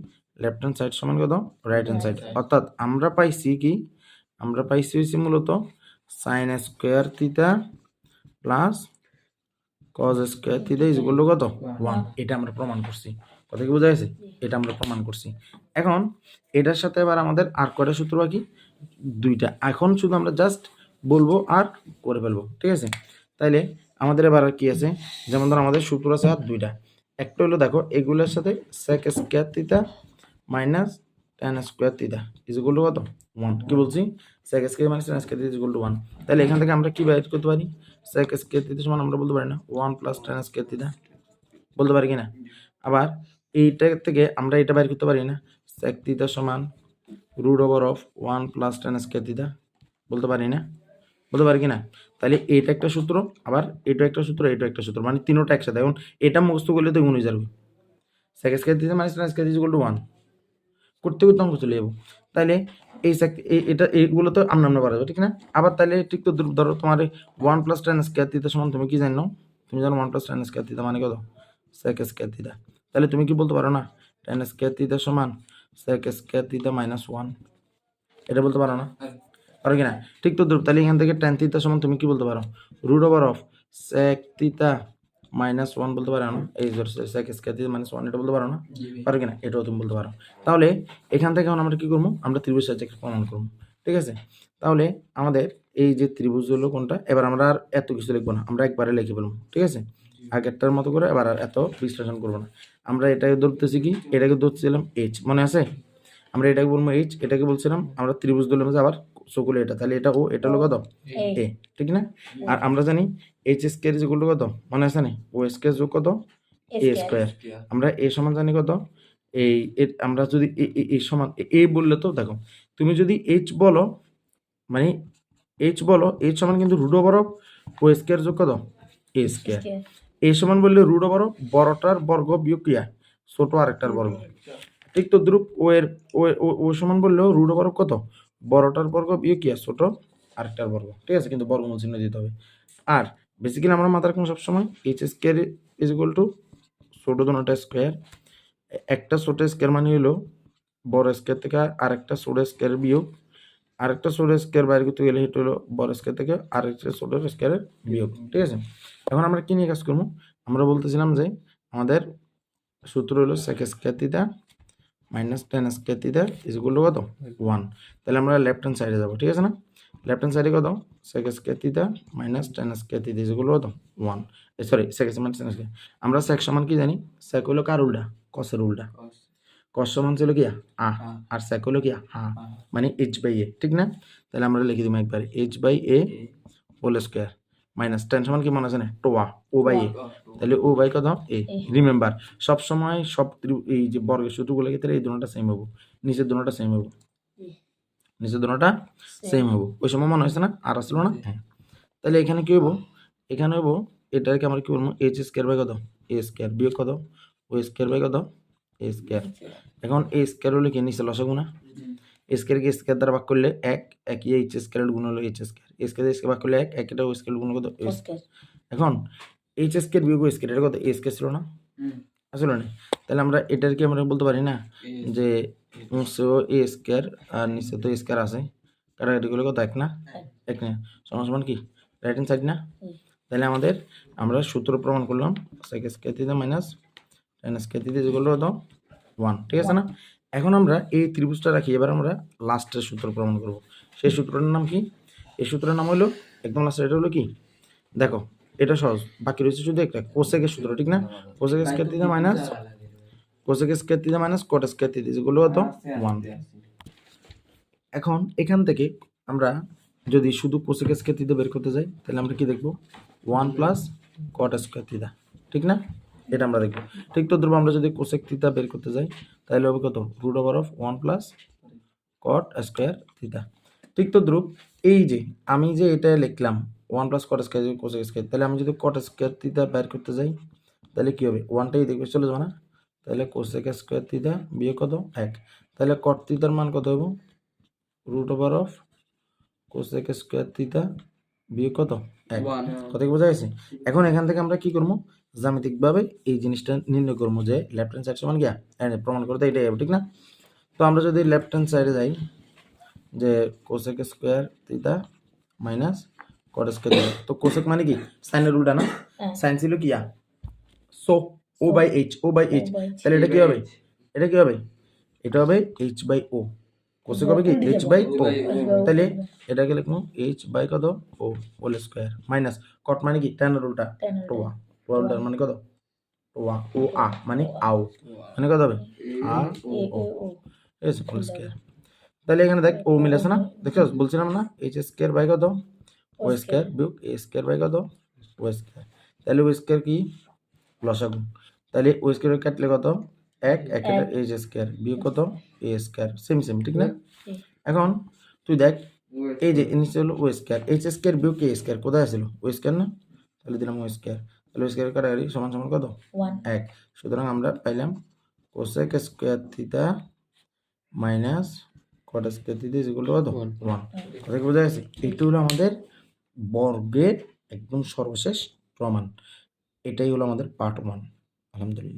লেফট হ্যান্ড সাইড সমান কত? Right hand side. অর্থাৎ আমরা পাইছি কি? আমরা পাইছি হচ্ছে মূলত sign square theta plus cos square theta is equal to কত? 1। এটা আমরা প্রমাণ করছি। কথা কি বোঝা গেছে? এটা আমরা প্রমাণ করছি। এখন এটার সাথে এবার আমাদের আর কয়টা সূত্র বাকি? 2টা। এখন শুধু আমরা জাস্ট বলবো আর করে ফেলবো, ঠিক আছে? তাইলে আমাদের এবার আর কি আছে? যেমন ধর আমাদের সূত্র আছে আর 2টা। একটা হলো দেখো এগুলোর সাথে sec square theta minus tan square theta is equal to কত? 1। কি বলছি? sec square minus tan square theta is equal two 1। তাহলে এখান থেকে আমরা কি বাইর করতে পারি? sec স্কয়ার থিটা সমান আমরা বলতে পারি না 1 প্লাস tan স্কয়ার থিটা, বলতে পারি কিনা? আবার এইটা থেকে আমরা এটা বাইর করতে পারি না? sec থিটা সমান root over of 1 plus tan square theta, বলতে পারি না? বলতে পারি কিনা? তাহলে এটা একটা সূত্র, আবার এটা একটা সূত্র, এটা একটা সূত্র, মানে তিনটা একসাথে। এখন এটা মুখস্থ করলে তো গুণ হয়ে যাবে। sec square theta minus tan square theta is equal two 1। করতে করতে অঙ্ক চলে যাবো। তাহলে এটা এইগুলো তো আমরা পারবো, ঠিক না? আবার তাহলে ঠিক তো ধরো তোমার 1 + tan স্কয়ার থিটা সমান তুমি কি জানো? তুমি জানো 1 + tan স্কয়ার থিটা মানে কত? sec square theta. তাহলে তুমি কি বলতে পারো না tan স্কয়ার থিটা সমান sec স্কয়ার থিটা -1, এটা বলতে পারো না? পারো কিনা? ঠিক তো ধ্রুব, তাহলে এখান থেকে tan থিটা সমান তুমি কি বলতে পারো? √sec থিটা -1 বলতে পারো না? এই sec স্কয়ার থিটা -1 এটা বলতে পারো না? পারো কিনা? এটাও তুমি বলতে পারো। তাহলে এখান থেকে এখন আমরা কি করবো? আমরা ত্রিভুজ সাহায্যে প্রমাণ করবো, ঠিক আছে? তাহলে আমাদের এই যে ত্রিভুজ হলো কোনটা, এবার আমরা আর এত কিছু লিখবো না, আমরা একবারে লিখে ফেলবো, ঠিক আছে? আগেরটার মতো করে এবার আর এত বিশ্লেষণ করবো না। আমরা এটাকে ধরতেছি কি, এটাকে ধরছিলাম এইচ, মনে আছে? আমরা এটাকে বলবো এইচ, এটাকে বলছিলাম আমরা ত্রিভুজ ধরলাম যে আবার সকলে এটা, তাহলে এটা ও, এটা হলো কত? এ, ঠিক না? আর আমরা জানি H square is equal to কত, মনে আছে না? ও স্কয়ার যোগ কত? A square. আমরা এ সমান জানি কত? আমরা যদি এ সমান এ বললে তো দেখো, তুমি যদি এইচ বলো মানে এইচ বলো, এইচ সমান কিন্তু √ও স্কয়ার যোগ কত? A square. এ সমান বললে √, বড়টার বর্গ বিয়োগ কিয়া ছোট আরেকটার বর্গ, ঠিক তো ধ্রুব? ও সমান বললেও √, কত? বড়টার বর্গ বিয়োগ কিয়া ছোট আরেকটার বর্গ, ঠিক আছে? কিন্তু বর্গমূল চিহ্ন দিতে হবে। আর বেসিক্যালি আমরা মাথায় রাখবো সবসময় H square is equal two ছোট দুটোটা স্কয়ার, একটা ছোট স্কয়ার মানে হলো বড় স্কয়ার থেকে আরেকটা ছোট স্কয়ার বিয়োগ আরেকটা ছোট স্কয়ার বাইরে করতে গেলে এটা হলো বড় স্কয়ার থেকে আরেকটা ছোট স্কয়ারের বিয়োগ, ঠিক আছে? এখন আমরা কি নিয়ে কাজ করবো? আমরা বলতেছিলাম যে আমাদের সূত্র হলো sec square theta -tan square theta is equal to কত? 1। তাহলে আমরা লেফট হ্যান্ড সাইডে যাবো, ঠিক আছে না? লেফট হ্যান্ড সাইডে কত? sec square theta -tan square theta is equal to কত? 1। সরি, sec সমান tan স্কয়ার। আমরা sec সমান কি জানি? sec হলো কার উল্টা? cos এর উল্টা। cos সমান ছিল কি? আর sec হলো কি? মানে h/a, ঠিক না? তাহলে আমরা লিখে দিব একবার h/a whole square minus tan সমান কি মনে আছে না? o/a। তাহলে o/a কত? a। রিমেম্বার সব সময় এই যে বর্গের সূত্রগুলো ক্ষেত্রে এই দুটোটা সেম হবে, নিচের দুটোটা সেম হবে, নিচের দুটোটা সেম হবে। ওই সময় মনে হয়েছে না? আর আসলো না? হ্যাঁ। তাহলে এখানে কি হবো? এখানে হবো এটাকে আমরা কি বলবো? h স্কয়ার বাই কত? a স্কয়ার বিয়োগ কত? o স্কয়ার বাই কত? a square. এখন a স্কয়ার হলে কি নিচে লসাগু না? a স্কয়ারকে স্কয়ার দ্বারা ভাগ করলে 1, একই h স্কয়ারের গুণ হলো h square. a square square ভাগ করলে 1, এটা o স্কয়ারের গুণ কত? a square. এখন h স্কয়ার বিয়োগ o স্কয়ার, এটা কত? a স্কয়ার ছিল না? আসলে না? তাহলে আমরা এটাকে আমরা বলতে পারি না যে নিচেও a স্কয়ার আর নিচে তো a স্কয়ার আছে, কাটাকাটি করলে কত? 1 না? 1 না? সমান সমান কি রাইট হ্যান্ড সাইড না? তাহলে আমরা সূত্র প্রমাণ করলাম sec square theta tan square theta is equal to কত? 1, ঠিক আছে না? এখন আমরা এই ত্রিভুজটা রাখি, এবার আমরা লাস্টের সূত্র প্রমাণ করব। সেই সূত্রটার নাম কি? এই সূত্রের নাম হলো একদম লাস্টের, এটা হলো কি? দেখো এটা সহজ, বাকি রয়েছে শুধু একটা কোসেকের সূত্র, ঠিক না? Cosec square theta minus cot square theta is equal to কত? 1। এখন এখান থেকে আমরা যদি শুধু কোসেক স্কয়ার থিটা বের করতে যাই তাহলে আমরা কি দেখব? 1 + cot স্কয়ার থিটা, ঠিক না? এটা আমরা দেখব। ঠিক তো ধ্রুব, আমরা যদি কোসেক থিটা বের করতে যাই তাহলে হবে কত? √1 + cot স্কয়ার থিটা। ঠিক তো ধ্রুব, এই যে আমি যে এটা লিখলাম 1 + cot স্কয়ার কোসেক স্কয়ার, তাহলে আমি যদি cot স্কয়ার থিটা বের করতে যাই তাহলে কি হবে? 1টাই দেখবে চলে যাবে না? তাহলে কোসেক স্কয়ার থিটা বিয়োগ কত? 1। তাহলে cot থিটার মান কত হবে? √কোসেক স্কয়ার থিটা বিয়োগ কত? 1। কথা কি বোঝা গেছে? এখন এখান থেকে আমরা কি করবো? জ্যামিতিকভাবে এই জিনিসটা নির্ণয় করবো যে লেফট হ্যান্ড সাইড সমান কি? প্রমাণ করতে এটাই হবে, ঠিক না? তো আমরা যদি লেফট হ্যান্ড সাইডে যাই যে cosec square theta minus cot square theta, তো কোসেক মানে কি? সাইনের উল্টা না? সাইন ছিল কি? সো o/h, তাহলে এটা কি হবে? এটা কি হবে? এটা হবে h/o। কোসেক হবে কি? h/o। তাহলে এটাকে লিখবো h/ কত? o whole square minus cot মানে কি? tan এর উল্টা টোয়া, উল্টার মানে কত? টোয়া, ও আ মানে আও, মানে কত হবে? আ ও, ঠিক আছে, হোল স্কয়ার। তাহলে এখানে দেখ ও মিলেছে না? দেখছো বলছিলাম না h স্কয়ার বাই কত? o স্কয়ার বিয়োগ a স্কয়ার বাই কত? o square. তাহলে o স্কয়ার কি? লসাগু। তাহলে o স্কয়ার কাটলে কত? 1, এটা h স্কয়ার বিয়োগ কত? a স্কয়ার, সেম সেম, ঠিক না? এখন তুই দেখ এই যে নিচে হলো o স্কয়ার, h স্কয়ার বিয়োগ a স্কয়ার কোথায় ছিল? o স্কয়ার না? তাহলে দিলাম o স্কয়ার। তাহলে o স্কয়ার কাটাকাটি সমান সমান কত? 1। সুতরাং আমরা পাইলাম cosec square theta minus caught square theta is equal to কত One. 1 কথা কি বোঝা গেছে এইটা হলো আমাদের বর্গের একদম সর্বশেষ প্রমাণ এটাই হলো আমাদের পার্ট 1 আলহামদুলিল্লাহ